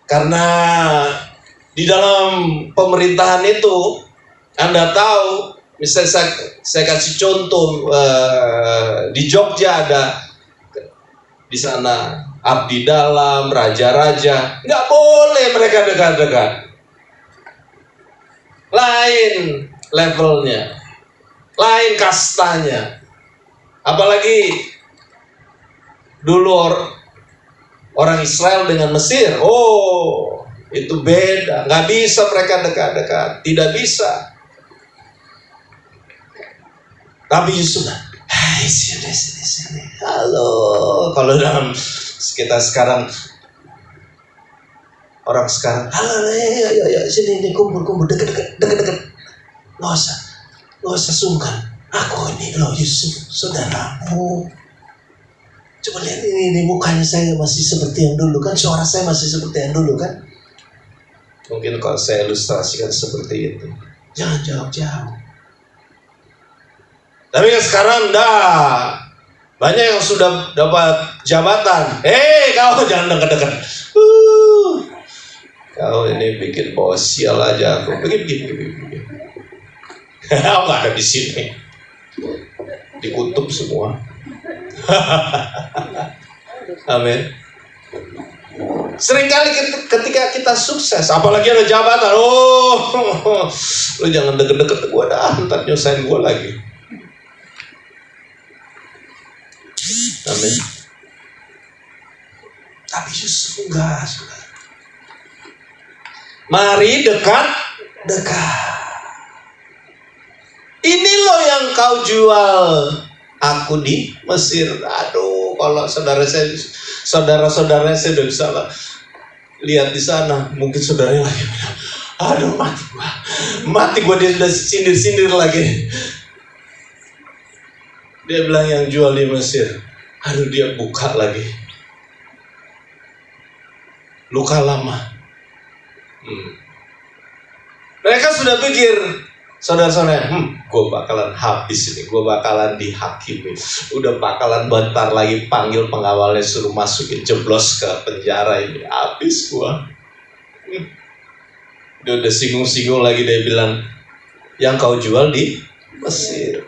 Karena di dalam pemerintahan itu, Anda tahu, misalnya saya kasih contoh, di Jogja ada di sana abdi dalam, raja-raja, nggak boleh mereka dekat-dekat. Lain levelnya, lain kastanya. Apalagi dulu orang Israel dengan Mesir, itu beda, nggak bisa mereka dekat-dekat, tidak bisa. Tapi Yusuf, hai sini. Halo, kalau dalam kita sekarang, orang sekarang, halo, ayo, sini kumpul, dekat. Nggak usah sungkan. Aku ini loh Yusuf, saudaramu. Coba lihat ini mukanya saya masih seperti yang dulu kan, suara saya masih seperti yang dulu kan. Mungkin kalau saya ilustrasikan seperti itu, jangan jauh-jauh. Tapi sekarang banyak yang sudah dapat jabatan. Kau jangan dekat-dekat. Kau ini bikin bawa sial aja aku. Begini. Kau nggak ada di sini. Dikutuk semua. Amin. Seringkali ketika kita sukses, apalagi ada jabatan, lu jangan deket-deket gue dah, ntar nyusahin gue lagi. Amin. Tapi Yusuf enggak, saudara. Mari dekat. Ini loh yang kau jual aku di Mesir. Aduh, kalau saudara-saudaranya saya udah bisa lihat di sana. Mungkin saudaranya lagi, aduh mati gua, dia sudah sindir lagi. Dia bilang yang jual di Mesir. Aduh, dia buka lagi. Luka lama. Mereka sudah pikir, saudara-saudara, gue bakalan habis ini, gue bakalan dihakimi, udah bakalan bentar lagi panggil pengawalnya suruh masukin jeblos ke penjara ini, habis gue. Dia udah singgung-singgung lagi, dia bilang, yang kau jual di Mesir.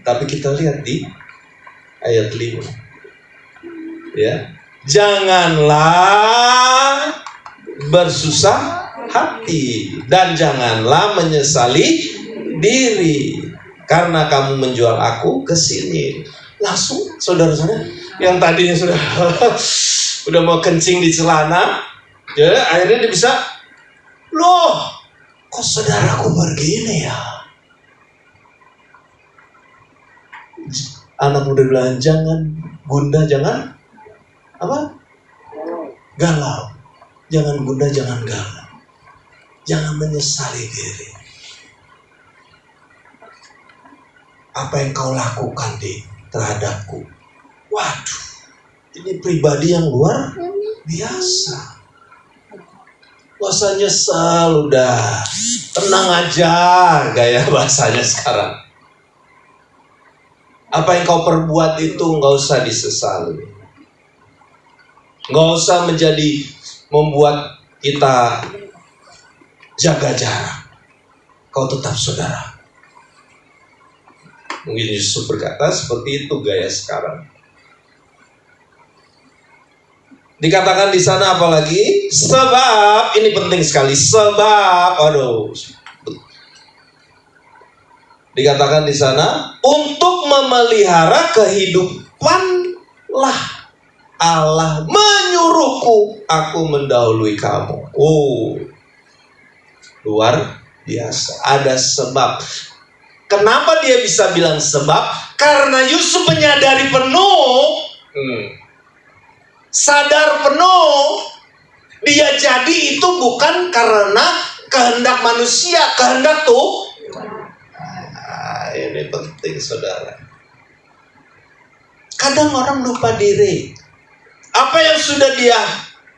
Tapi kita lihat di ayat 5, ya, janganlah bersusah hati dan janganlah menyesali diri karena kamu menjual aku ke sini. Langsung saudara-saudara, Yang tadinya sudah udah mau kencing di celana, ya akhirnya dia bisa, loh, kok saudaraku begini ya? Anak muda bilang, jangan gundah, jangan apa? Galau. Jangan gundah, jangan galau. Jangan menyesali diri. Apa yang kau lakukan terhadapku? Waduh, ini pribadi yang luar biasa. Gak usah nyesal, udah tenang aja, gaya bahasanya sekarang. Apa yang kau perbuat itu gak usah disesali. Gak usah membuat kita jaga jarak. Kau tetap saudara. Mungkin Yusuf berkata seperti itu gaya sekarang. Dikatakan di sana apa lagi? Sebab, ini penting sekali. Sebab, dikatakan di sana, untuk memelihara kehidupanlah Allah menyuruhku, aku mendahului kamu. Oh, luar biasa. Ada sebab. Kenapa dia bisa bilang sebab? Karena Yusuf menyadari penuh, sadar penuh, dia jadi itu bukan karena kehendak manusia, kehendak tuh. Ini penting saudara. Kadang orang lupa diri. Apa yang sudah dia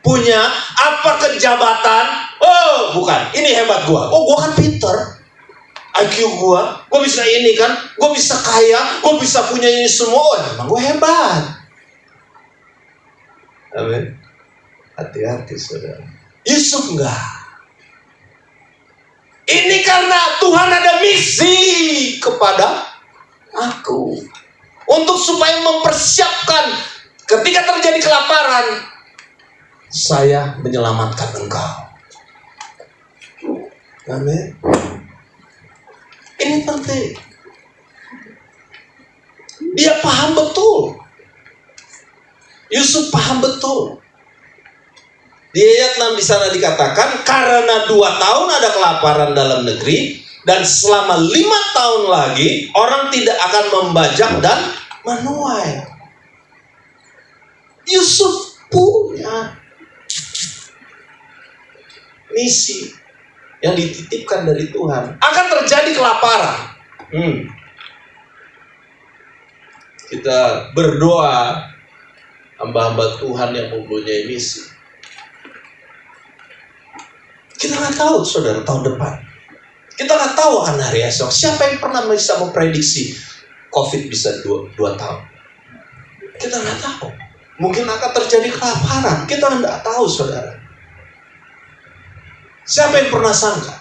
punya, apa kejabatan, oh bukan, ini hebat gua. Oh gua kan pinter. IQ gue bisa ini kan, gue bisa kaya, gue bisa punya ini semua, emang gue hebat. Amin. Hati-hati saudara. Yusuf enggak. Ini karena Tuhan ada misi kepada aku, untuk supaya mempersiapkan ketika terjadi kelaparan, saya menyelamatkan engkau. Amin. Ini penting. Dia paham betul. Yusuf paham betul. Di ayat 6 di sana dikatakan, karena 2 tahun ada kelaparan dalam negeri, dan selama 5 tahun lagi orang tidak akan membajak dan menuai. Yusuf punya misi yang dititipkan dari Tuhan. Akan terjadi kelaparan. Kita berdoa, hamba-hamba Tuhan yang mempunyai misi. Kita nggak tahu saudara tahun depan. Kita nggak tahu akan hari esok. Siapa yang pernah bisa memprediksi COVID bisa 2 tahun? Kita nggak tahu. Mungkin akan terjadi kelaparan. Kita nggak tahu saudara. Siapa yang pernah sangka?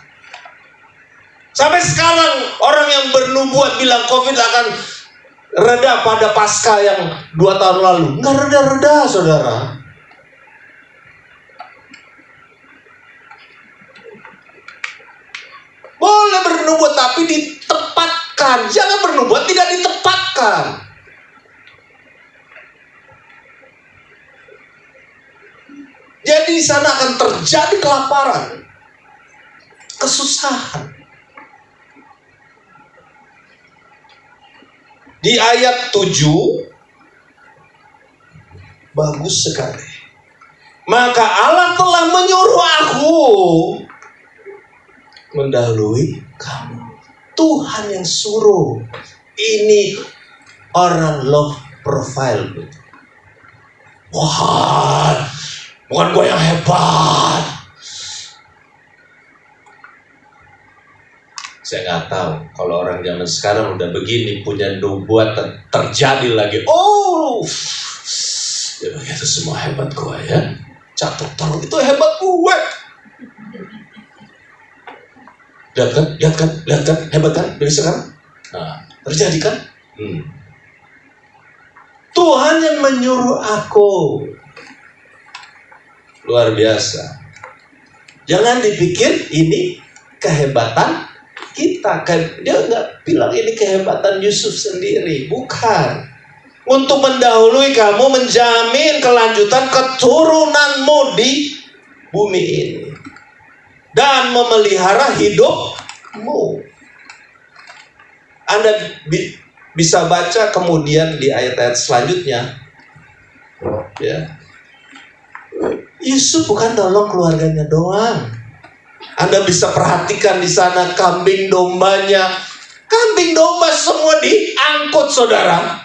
Sampai sekarang orang yang bernubuat bilang COVID akan reda pada pasca yang 2 tahun lalu. Nggak reda-reda saudara. Boleh bernubuat tapi ditepatkan. Jangan bernubuat tidak ditepatkan. Jadi di sana akan terjadi kelaparan, kesusahan. Di ayat 7 bagus sekali. Maka Allah telah menyuruh aku mendahului kamu. Tuhan yang suruh. Ini orang low profile. Wah, bukan gue yang hebat. Saya nggak tahu kalau orang zaman sekarang udah begini punya nubuat terjadi lagi. Oh, ya begitu semua hebat gue ya. Catat taruh itu hebat gue. Lihat kan, hebat kan dari sekarang. Nah, terjadi kan? Tuhan yang menyuruh aku. Luar biasa. Jangan dipikir ini kehebatan kita. Dia nggak bilang ini kehebatan Yusuf sendiri. Bukan. untuk mendahului kamu, menjamin kelanjutan keturunanmu di bumi ini dan memelihara hidupmu. Anda bisa baca kemudian di ayat-ayat selanjutnya, ya, Yusuf bukan nolong keluarganya doang. Anda bisa perhatikan di sana kambing dombanya, kambing domba semua diangkut, saudara.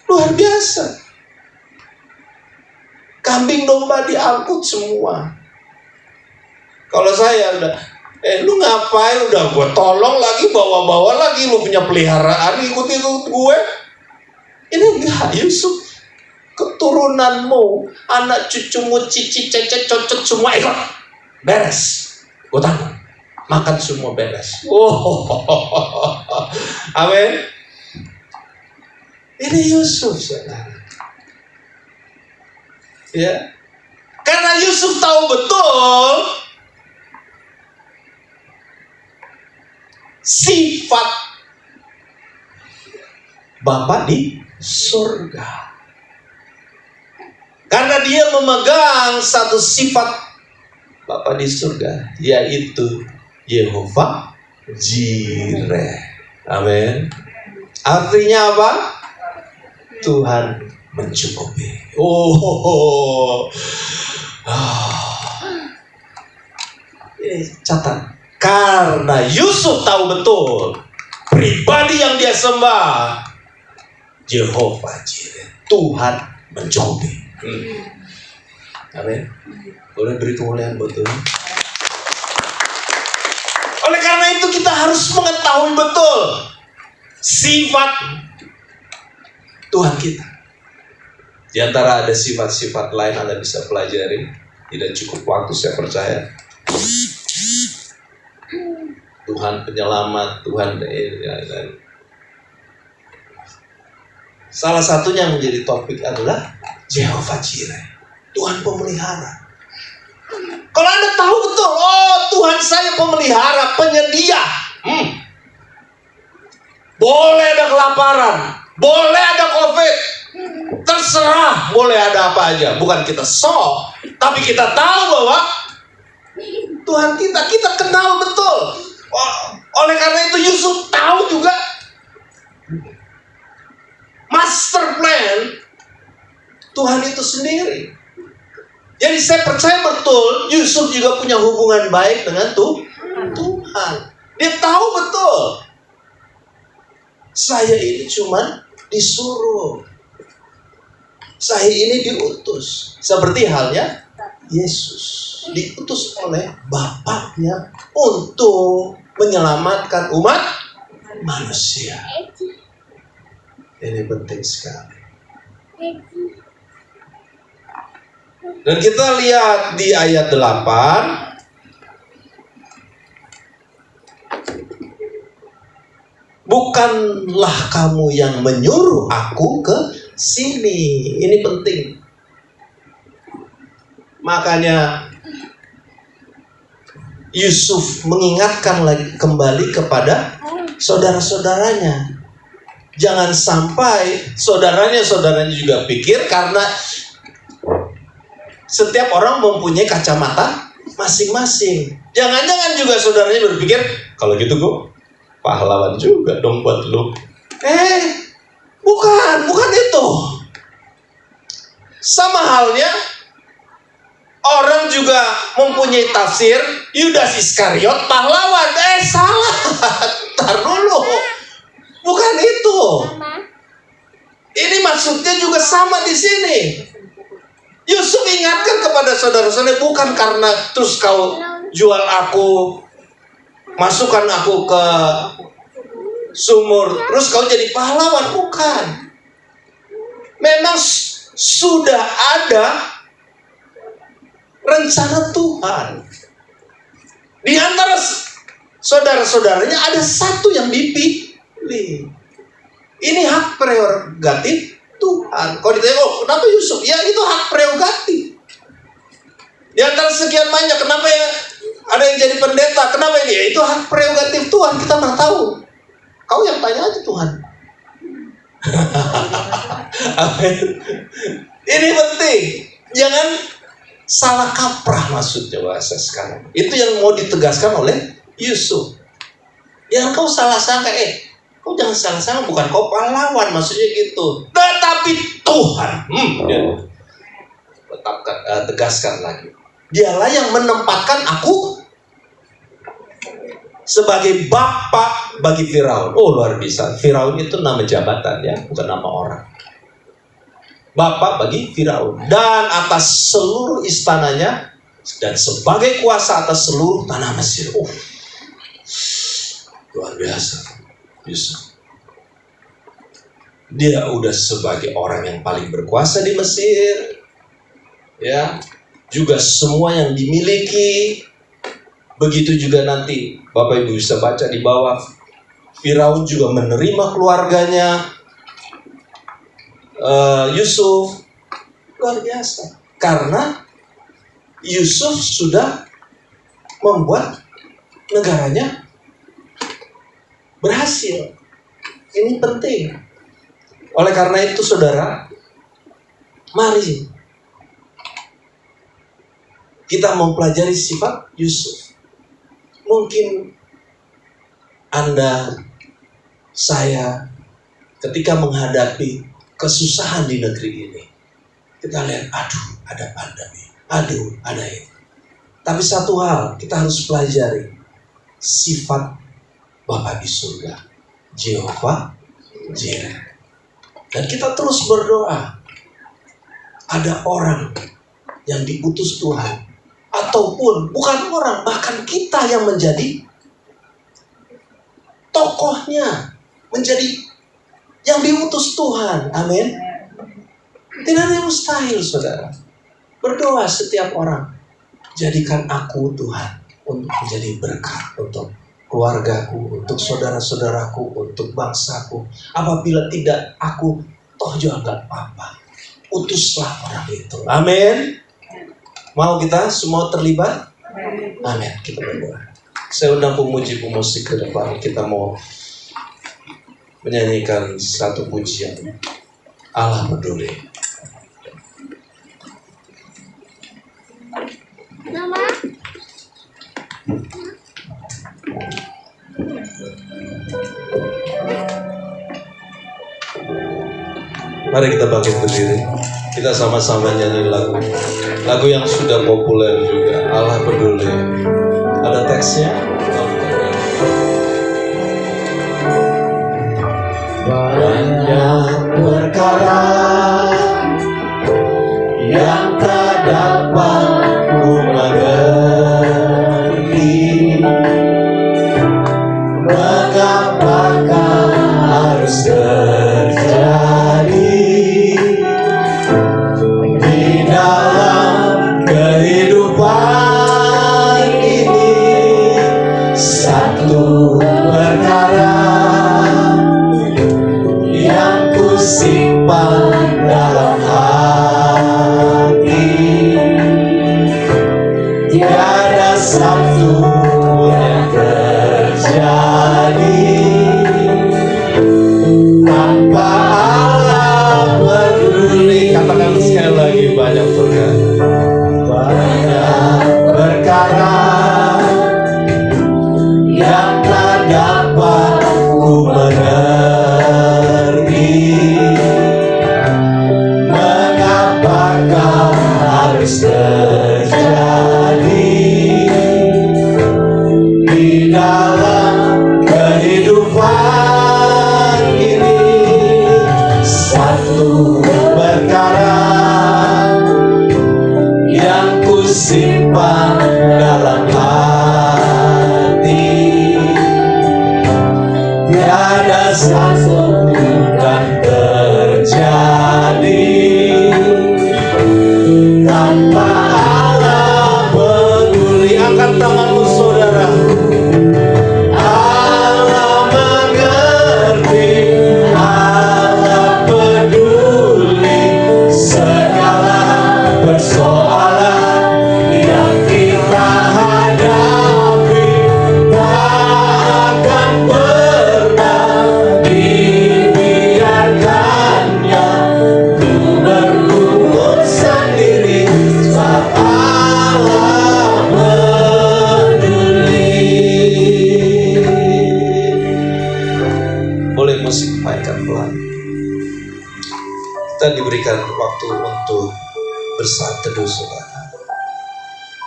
Luar biasa. Kambing domba diangkut semua. Kalau saya udah, lu ngapain, udah gue tolong lagi, bawa-bawa lagi, lu punya peliharaan, ikut-ikut gue. Ini enggak, Yusuf. Keturunanmu, anak cucumu, cici, cecet, cocok, semua ikut. Beres. Gue tanggung. Makan semua beres. Amin. Ini Yusuf, saudara. Ya. Karena Yusuf tahu betul sifat Bapa di surga. Karena dia memegang satu sifat Bapa di surga, yaitu Yehova Jireh. Amin. Artinya apa? Tuhan mencukupi. Ini catat. Karena Yusuf tahu betul pribadi yang dia sembah, Yehova Jireh, Tuhan mencukupi. Amin. Boleh beri kemuliaan buat Tuhan. Oleh karena itu kita harus mengetahui betul sifat Tuhan kita. Di antara ada sifat-sifat lain Anda bisa pelajari. Tidak cukup waktu, saya percaya. Tuhan penyelamat, Tuhan. Salah satunya yang menjadi topik adalah Yehova Jireh, Tuhan pemelihara. Kalau Anda tahu betul, Tuhan saya pemelihara, penyedia. Boleh ada kelaparan, boleh ada COVID, terserah, boleh ada apa aja. Bukan kita sok, tapi kita tahu bahwa Tuhan kita kenal betul. Oleh karena itu Yusuf tahu juga master plan Tuhan itu sendiri. Jadi saya percaya betul Yusuf juga punya hubungan baik dengan Tuhan. Dia tahu betul, saya ini cuma disuruh, saya ini diutus. Seperti halnya Yesus diutus oleh Bapaknya untuk menyelamatkan umat manusia. Ini penting sekali. Dan kita lihat di ayat 8. Bukanlah kamu yang menyuruh aku ke sini. Ini penting. Makanya Yusuf mengingatkan lagi kembali kepada saudara-saudaranya. Jangan sampai saudaranya juga pikir karena setiap orang mempunyai kacamata masing-masing. Jangan-jangan juga saudaranya berpikir, kalau gitu gue pahlawan juga dong buat lu. Bukan itu. Sama halnya orang juga mempunyai tafsir Yudas Iskariot pahlawan. Salah. Ntar dulu. Bukan itu. Ini maksudnya juga sama di sini. Yusuf ingatkan kepada saudara-saudara, bukan karena terus kau jual aku, masukkan aku ke sumur, terus kau jadi pahlawan. Bukan. Memang sudah ada rencana Tuhan. Di antara saudara-saudaranya ada satu yang dipilih. Ini hak prerogatif Tuhan. Kalau ditanya, kenapa Yusuf? Ya itu hak prerogatif. Di antara sekian banyak, kenapa ya ada yang jadi pendeta? Kenapa ini? Ya itu hak prerogatif Tuhan. Kita nggak tahu. Kau yang tanya aja Tuhan. Amin. Ini penting. Jangan salah kaprah maksudnya bahasa sekarang. Itu yang mau ditegaskan oleh Yusuf. Jangan kau salah sangka, kau jangan salah sangka, bukan kau pahlawan maksudnya gitu. Tetapi Tuhan, dia tegaskan lagi. Dialah yang menempatkan aku sebagai bapak bagi Firaun. Oh, luar biasa. Firaun itu nama jabatan ya, bukan nama orang. Bapak bagi Firaun dan atas seluruh istananya dan sebagai kuasa atas seluruh tanah Mesir. Luar biasa Yusuf. Dia udah sebagai orang yang paling berkuasa di Mesir, ya, juga semua yang dimiliki. Begitu juga nanti Bapak Ibu bisa baca di bawah, Firaun juga menerima keluarganya Yusuf. Luar biasa. Karena Yusuf sudah membuat negaranya berhasil. Ini penting. Oleh karena itu saudara, mari kita mempelajari sifat Yusuf. Mungkin Anda, saya, ketika menghadapi kesusahan di negeri ini, kita lihat, aduh, ada pandemi, aduh, ada ini. Tapi satu hal, kita harus pelajari sifat Bapa di surga, Jehovah Jireh. Dan kita terus berdoa, ada orang yang diutus Tuhan, ataupun bukan orang, bahkan kita yang menjadi tokohnya, menjadi yang diutus Tuhan. Amin. Tidak ada yang mustahil, saudara. Berdoa setiap orang, jadikan aku Tuhan untuk menjadi berkat untuk keluargaku, untuk saudara-saudaraku, untuk bangsaku. Apabila tidak aku, toh juga gak apa-apa, utuslah orang itu. Amin. Mau kita semua terlibat? Amin. Kita berdoa. Saya undang pemuji pemusik ke depan. Kita mau menyanyikan satu pujian, Allah peduli. Mari kita bangkit berdiri. Kita sama-sama nyanyi lagu yang sudah populer juga, Allah peduli. Ada teksnya? Banyak perkara yang tak dapat ku mengerti, mengapakah harus terjadi di dalam kehidupan ini. Satu perkara yang ku simpan dalam hati, tiada satu yang terjadi tanpa Allah peduli. Katakan sekali lagi, banyak perkara yang tak dapat ku mengerti, mengapakah harus terjadi di dalam kehidupan ini. Satu perkara yang ku simpan dalam hati, tiada satu yang terjadi tanpa Allah peduli. Angkat tanganmu saudara. Allah mengerti, Allah peduli segala persoalan yang kita hadapi. Tak akan pernah dibiarkan waktu untuk bersaat teduh, saudara.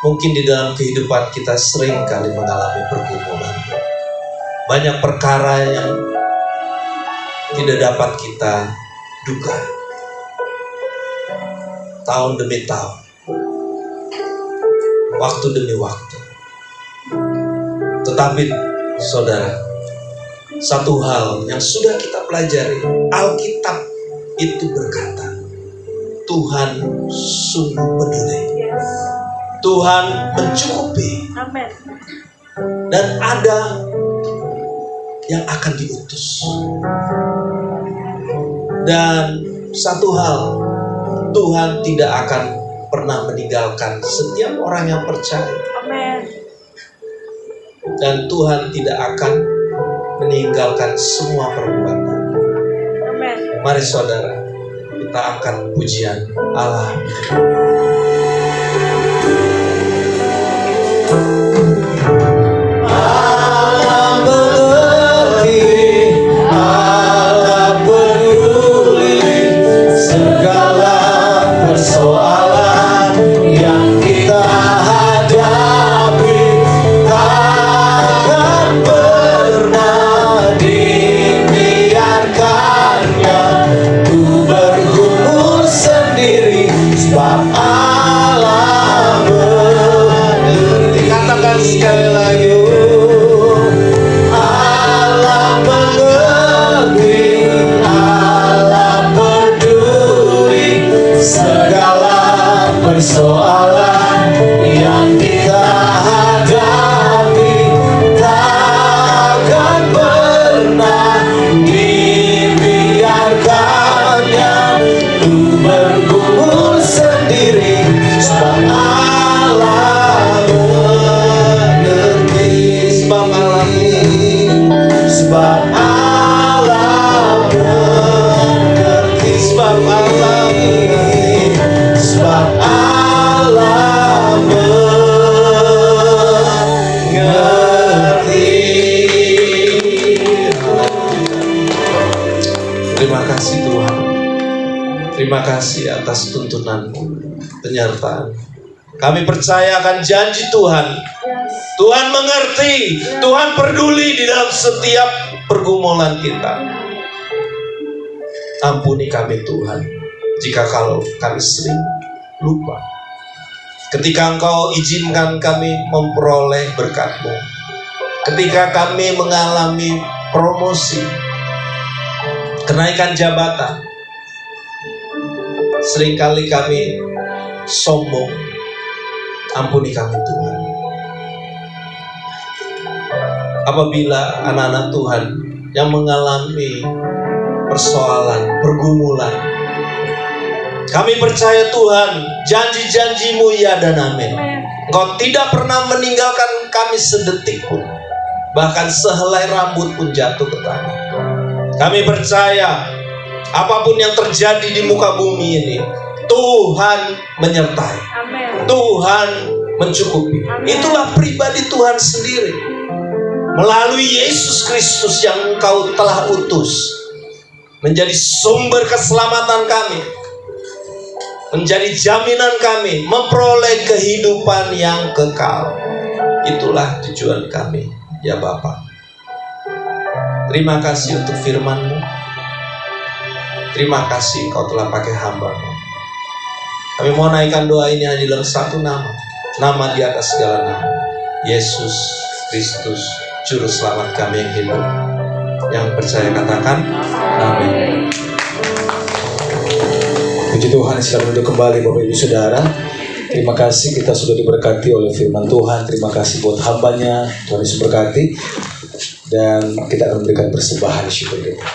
Mungkin di dalam kehidupan kita sering kali mengalami pergumulan. Banyak perkara yang tidak dapat kita duga. Tahun demi tahun, waktu demi waktu. Tetapi saudara, satu hal yang sudah kita pelajari, Alkitab itu berkata, Tuhan sungguh peduli. Tuhan mencukupi. Amin. Dan ada yang akan diutus. Dan satu hal, Tuhan tidak akan pernah meninggalkan setiap orang yang percaya. Amin. Dan Tuhan tidak akan meninggalkan semua perbuatan. Amin. Mari saudara, kita angkat pujian Allah. Terima kasih atas tuntunan-Mu, penyertaan. Kami percaya akan janji Tuhan. Tuhan mengerti, Tuhan peduli di dalam setiap pergumulan kita. Ampuni kami Tuhan, jika kalau kami sering lupa. Ketika Engkau izinkan kami memperoleh berkat-Mu, ketika kami mengalami promosi, kenaikan jabatan, seringkali kami sombong. Ampuni kami Tuhan. Apabila anak-anak Tuhan yang mengalami persoalan, pergumulan, kami percaya Tuhan, janji-janji-Mu ya dan amin. Engkau tidak pernah meninggalkan kami sedetik pun, bahkan sehelai rambut pun jatuh ke tanah. Kami percaya apapun yang terjadi di muka bumi ini, Tuhan menyertai. Amin. Tuhan mencukupi. Amin. Itulah pribadi Tuhan sendiri. Melalui Yesus Kristus yang Engkau telah utus, menjadi sumber keselamatan kami, menjadi jaminan kami memperoleh kehidupan yang kekal. Itulah tujuan kami, ya Bapa. Terima kasih untuk firman-Mu. Terima kasih Engkau telah pakai hamba-Mu. Kami mau naikkan doa ini hanya dalam satu nama, nama di atas segala nama, Yesus Kristus, Juru Selamat kami yang hidup. Yang percaya katakan amin. Puji Tuhan, silakan duduk kembali Bapak Ibu Saudara. Terima kasih kita sudah diberkati oleh firman Tuhan. Terima kasih buat hambanya, Tuhan Yesus berkati. Dan kita akan memberikan persembahan syukur kita.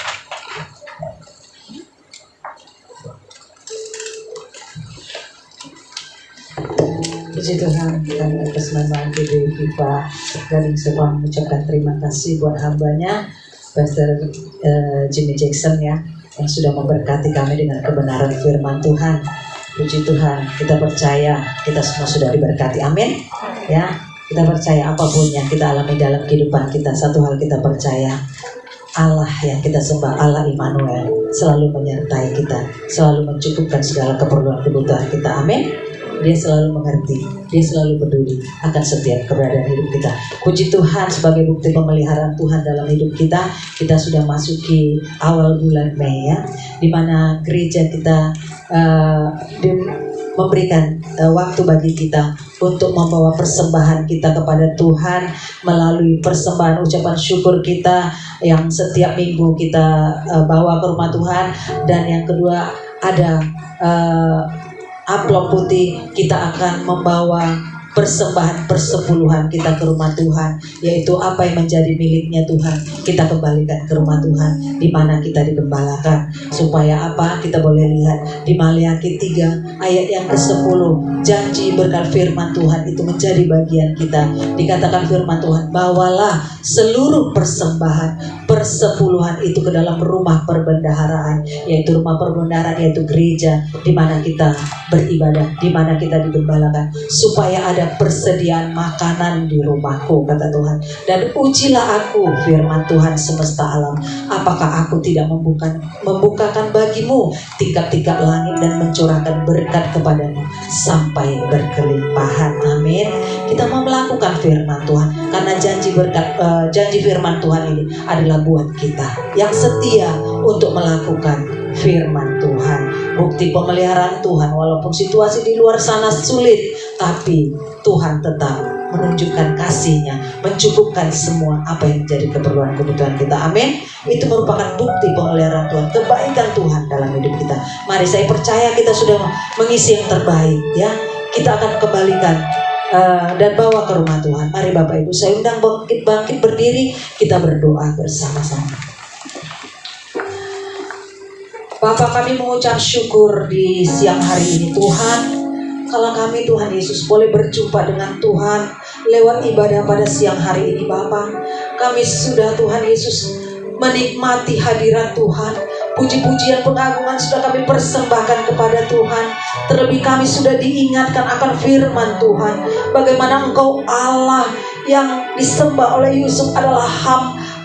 Puji Tuhan, kami atas nama Ibu Viva Gading Serpong mengucapkan terima kasih buat hambanya Pastor Jimmy Jackson ya, yang sudah memberkati kami dengan kebenaran firman Tuhan. Puji Tuhan, kita percaya kita semua sudah diberkati, amin. Ya, kita percaya apapun yang kita alami dalam kehidupan kita, satu hal kita percaya, Allah yang kita sembah, Allah Immanuel, selalu menyertai kita, selalu mencukupkan segala keperluan kebutuhan kita. Amin. Dia selalu mengerti, dia selalu peduli akan setiap keberadaan hidup kita. Puji Tuhan, sebagai bukti pemeliharaan Tuhan dalam hidup kita, kita sudah masuki awal bulan Mei ya, di mana gereja kita memberikan waktu bagi kita untuk membawa persembahan kita kepada Tuhan melalui persembahan ucapan syukur kita yang setiap minggu kita bawa ke rumah Tuhan. Dan yang kedua, ada amplop putih, kita akan membawa persembahan persepuluhan kita ke rumah Tuhan, yaitu apa yang menjadi miliknya Tuhan kita kembalikan ke rumah Tuhan, di mana kita digembalakan. Supaya apa? Kita boleh lihat di Maleakhi 3 ayat yang ke-10, janji berkat firman Tuhan itu menjadi bagian kita. Dikatakan firman Tuhan, bawalah seluruh persembahan persepuluhan itu ke dalam rumah perbendaharaan, yaitu rumah perbendaharaan, yaitu gereja, di mana kita beribadah, di mana kita digembalakan, supaya ada persediaan makanan di rumahku, kata Tuhan. Dan ujilah aku, firman Tuhan semesta alam, apakah aku tidak membukakan bagimu tingkap-tingkap langit dan mencurahkan berkat kepadamu sampai berkelimpahan. Amin. Kita mau melakukan firman Tuhan, karena janji firman Tuhan ini adalah buat kita yang setia untuk melakukan firman Tuhan. Bukti pemeliharaan Tuhan, walaupun situasi di luar sana sulit, tapi Tuhan tetap menunjukkan kasih-Nya, mencukupkan semua apa yang menjadi keperluan kebutuhan kita. Amin. Itu merupakan bukti pemeliharaan Tuhan, kebaikan Tuhan dalam hidup kita. Mari, saya percaya kita sudah mengisi yang terbaik ya. Kita akan kembalikan dan bawa ke rumah Tuhan. Mari Bapak Ibu, saya undang bangkit berdiri, kita berdoa bersama-sama. Bapa, kami mengucap syukur di siang hari ini Tuhan, kalau kami Tuhan Yesus boleh berjumpa dengan Tuhan lewat ibadah pada siang hari ini Bapa. Kami sudah Tuhan Yesus menikmati hadirat Tuhan. Puji-pujian pengagungan sudah kami persembahkan kepada Tuhan. Terlebih kami sudah diingatkan akan firman Tuhan, bagaimana Engkau Allah yang disembah oleh Yusuf adalah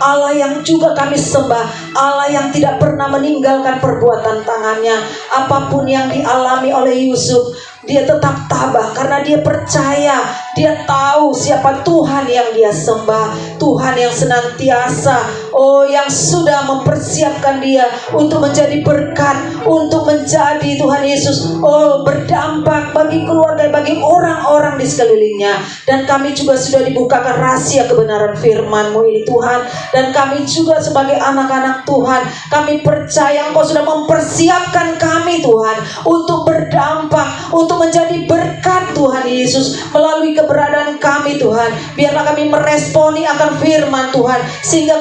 Allah yang juga kami sembah, Allah yang tidak pernah meninggalkan perbuatan tangannya. Apapun yang dialami oleh Yusuf, dia tetap tabah karena dia percaya, dia tahu siapa Tuhan yang dia sembah. Tuhan yang senantiasa, yang sudah mempersiapkan dia untuk menjadi berkat, untuk menjadi Tuhan Yesus, berdampak bagi keluarga, bagi orang-orang di sekelilingnya. Dan kami juga sudah dibukakan rahasia kebenaran firman-Mu ini Tuhan. Dan kami juga sebagai anak-anak Tuhan, kami percaya Engkau sudah mempersiapkan kami Tuhan untuk berdampak, untuk menjadi berkat Tuhan Yesus melalui keberadaan kami Tuhan. Biarlah kami meresponi akan firman Tuhan, sehingga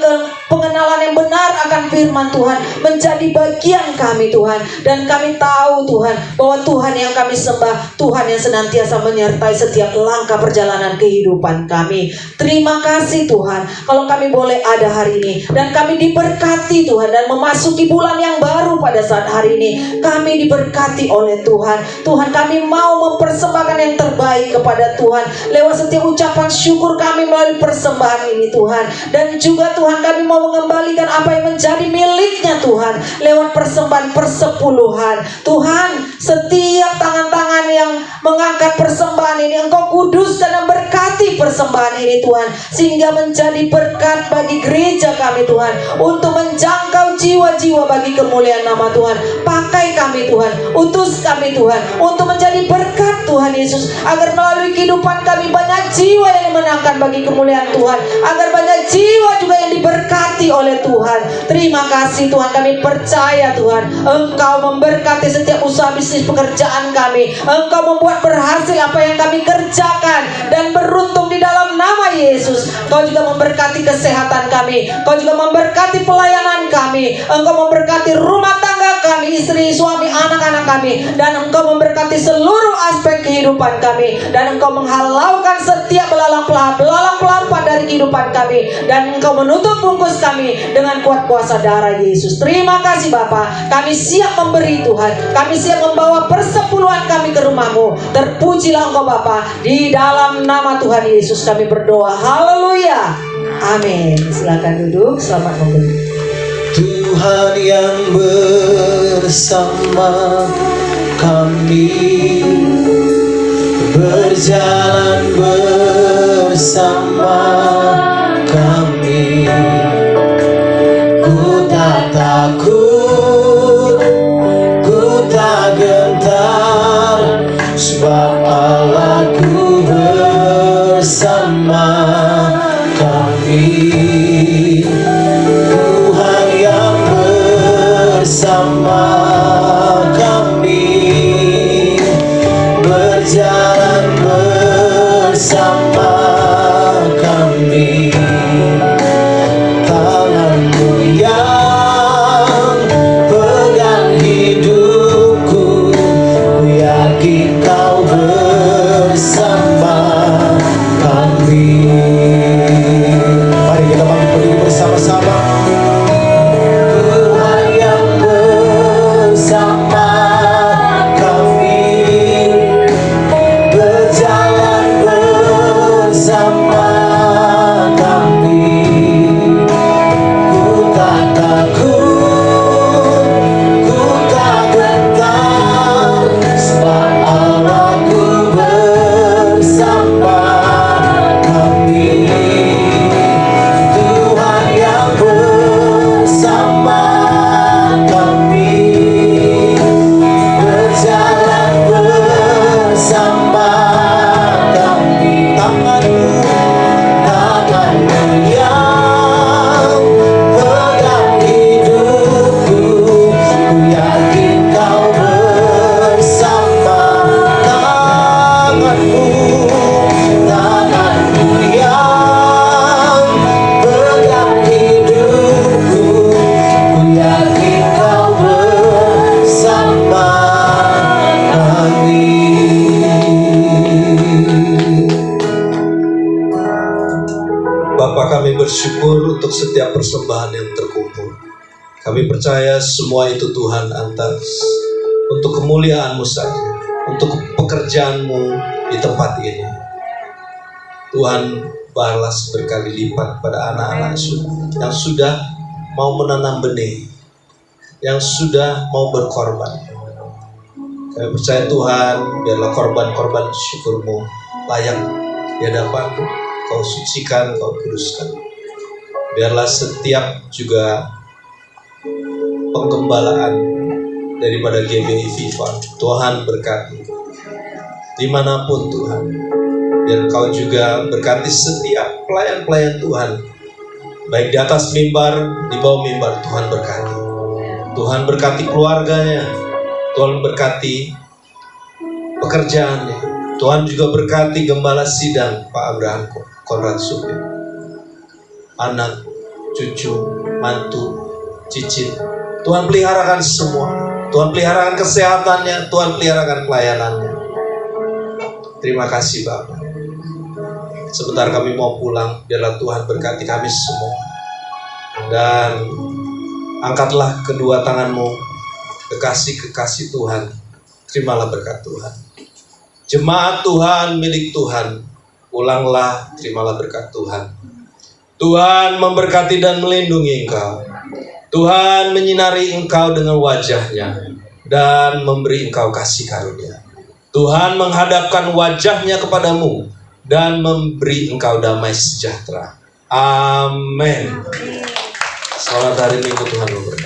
pengenalan yang benar akan firman Tuhan menjadi bagian kami Tuhan. Dan kami tahu Tuhan bahwa Tuhan yang kami sembah, Tuhan yang senantiasa menyertai setiap langkah perjalanan kehidupan kami. Terima kasih Tuhan kalau kami boleh ada hari ini, dan kami diberkati Tuhan, dan memasuki bulan yang baru pada saat hari ini. Kami diberkati oleh Tuhan. Tuhan, kami mau mempersembahkan yang terbaik kepada Tuhan lewat setiap ucapan syukur kami melalui persembahan ini Tuhan. Dan juga Tuhan, kami mau mengembalikan apa yang menjadi miliknya Tuhan lewat persembahan persepuluhan. Tuhan, setiap tangan-tangan yang mengangkat persembahan ini Engkau kuduskan dan berkati persembahan ini Tuhan, sehingga menjadi berkat bagi gereja kami Tuhan, untuk menjangkau jiwa-jiwa bagi kemuliaan nama Tuhan. Pakai kami Tuhan, utus kami Tuhan untuk menjadi berkat Tuhan Yesus, agar melalui kehidupan kami banyak jiwa yang dimenangkan bagi kemuliaan Tuhan, agar banyak jiwa juga yang diberkati oleh Tuhan. Terima kasih Tuhan, kami percaya Tuhan Engkau memberkati setiap usaha bisnis pekerjaan kami. Engkau membuat berhasil apa yang kami kerjakan, dan beruntung di dalam nama Yesus. Engkau juga memberkati kesehatan kami, Engkau juga memberkati pelayanan kami, Engkau memberkati rumah tangga kami, istri, suami, anak-anak kami, dan Engkau memberkati seluruh aspek kehidupan kami, dan Engkau menghalaukan setiap belalang pelampat dari kehidupan kami, dan Engkau menutup bungkus kami dengan kuat kuasa darah Yesus. Terima kasih Bapa, kami siap memberi Tuhan, kami siap membawa persepuluhan kami ke rumah-Mu. Terpujilah Engkau Bapa, di dalam nama Tuhan Yesus kami berdoa. Haleluya, amin. Silakan duduk, selamat memberi. Tuhan yang bersama kami, berjalan bersama kami. Ku tak takut, ku tak gentar, sebab Allahku bersama kami. Tuhan yang bersama kami, berjalan bersama kami. Tanganmu yang pegang hidupku, ku yakin kau bersama kami. Mari kita bangun berdiri bersama-sama. Tuhan yang bersama kami, berjalan bersama kami. Ku tak takut, ku tak gentar, sebab Allahku bersama kami. Tuhan yang bersama kami, berjalan bersama kami. Tanganmu yang pegang hidupku, ku yakin kau bersama. Tanganmu yang pegang hidupku, ku yakin kau bersama kami. Bapa, kami bersyukur untuk setiap persembahan yang terkumpul. Kami percaya semua itu Tuhan atas untuk kemuliaan-Mu saja, untuk pekerjaan-Mu di tempat ini. Tuhan balas berkali lipat pada anak-anak yang sudah mau menanam benih, yang sudah mau berkorban. Kami percaya Tuhan, biarlah korban-korban syukur-Mu layak di hadapan-Mu. Kau sucikan, Kau kuduskan. Biarlah setiap juga penggembalaan daripada GBI FIFA, Tuhan berkati dimanapun Tuhan. Dan Kau juga berkati setiap pelayan-pelayan Tuhan, baik di atas mimbar, di bawah mimbar. Tuhan berkati. Tuhan berkati keluarganya, Tuhan berkati pekerjaannya. Tuhan juga berkati gembala sidang Pak Abraham Konrad Supir, anak, cucu, mantu, cicit. Tuhan peliharakan semua. Tuhan peliharakan kesehatannya, Tuhan peliharakan pelayanannya. Terima kasih Bapak. Sebentar kami mau pulang, biarlah Tuhan berkati kami semua. Dan angkatlah kedua tanganmu, kekasih-kekasih Tuhan. Terimalah berkat Tuhan. Jemaat Tuhan, milik Tuhan, ulanglah, terimalah berkat Tuhan. Tuhan memberkati dan melindungi engkau. Tuhan menyinari engkau dengan wajahnya dan memberi engkau kasih karunia. Tuhan menghadapkan wajahnya kepadamu dan memberi engkau damai sejahtera. Amin. Selamat hari Minggu, Tuhan memberkati.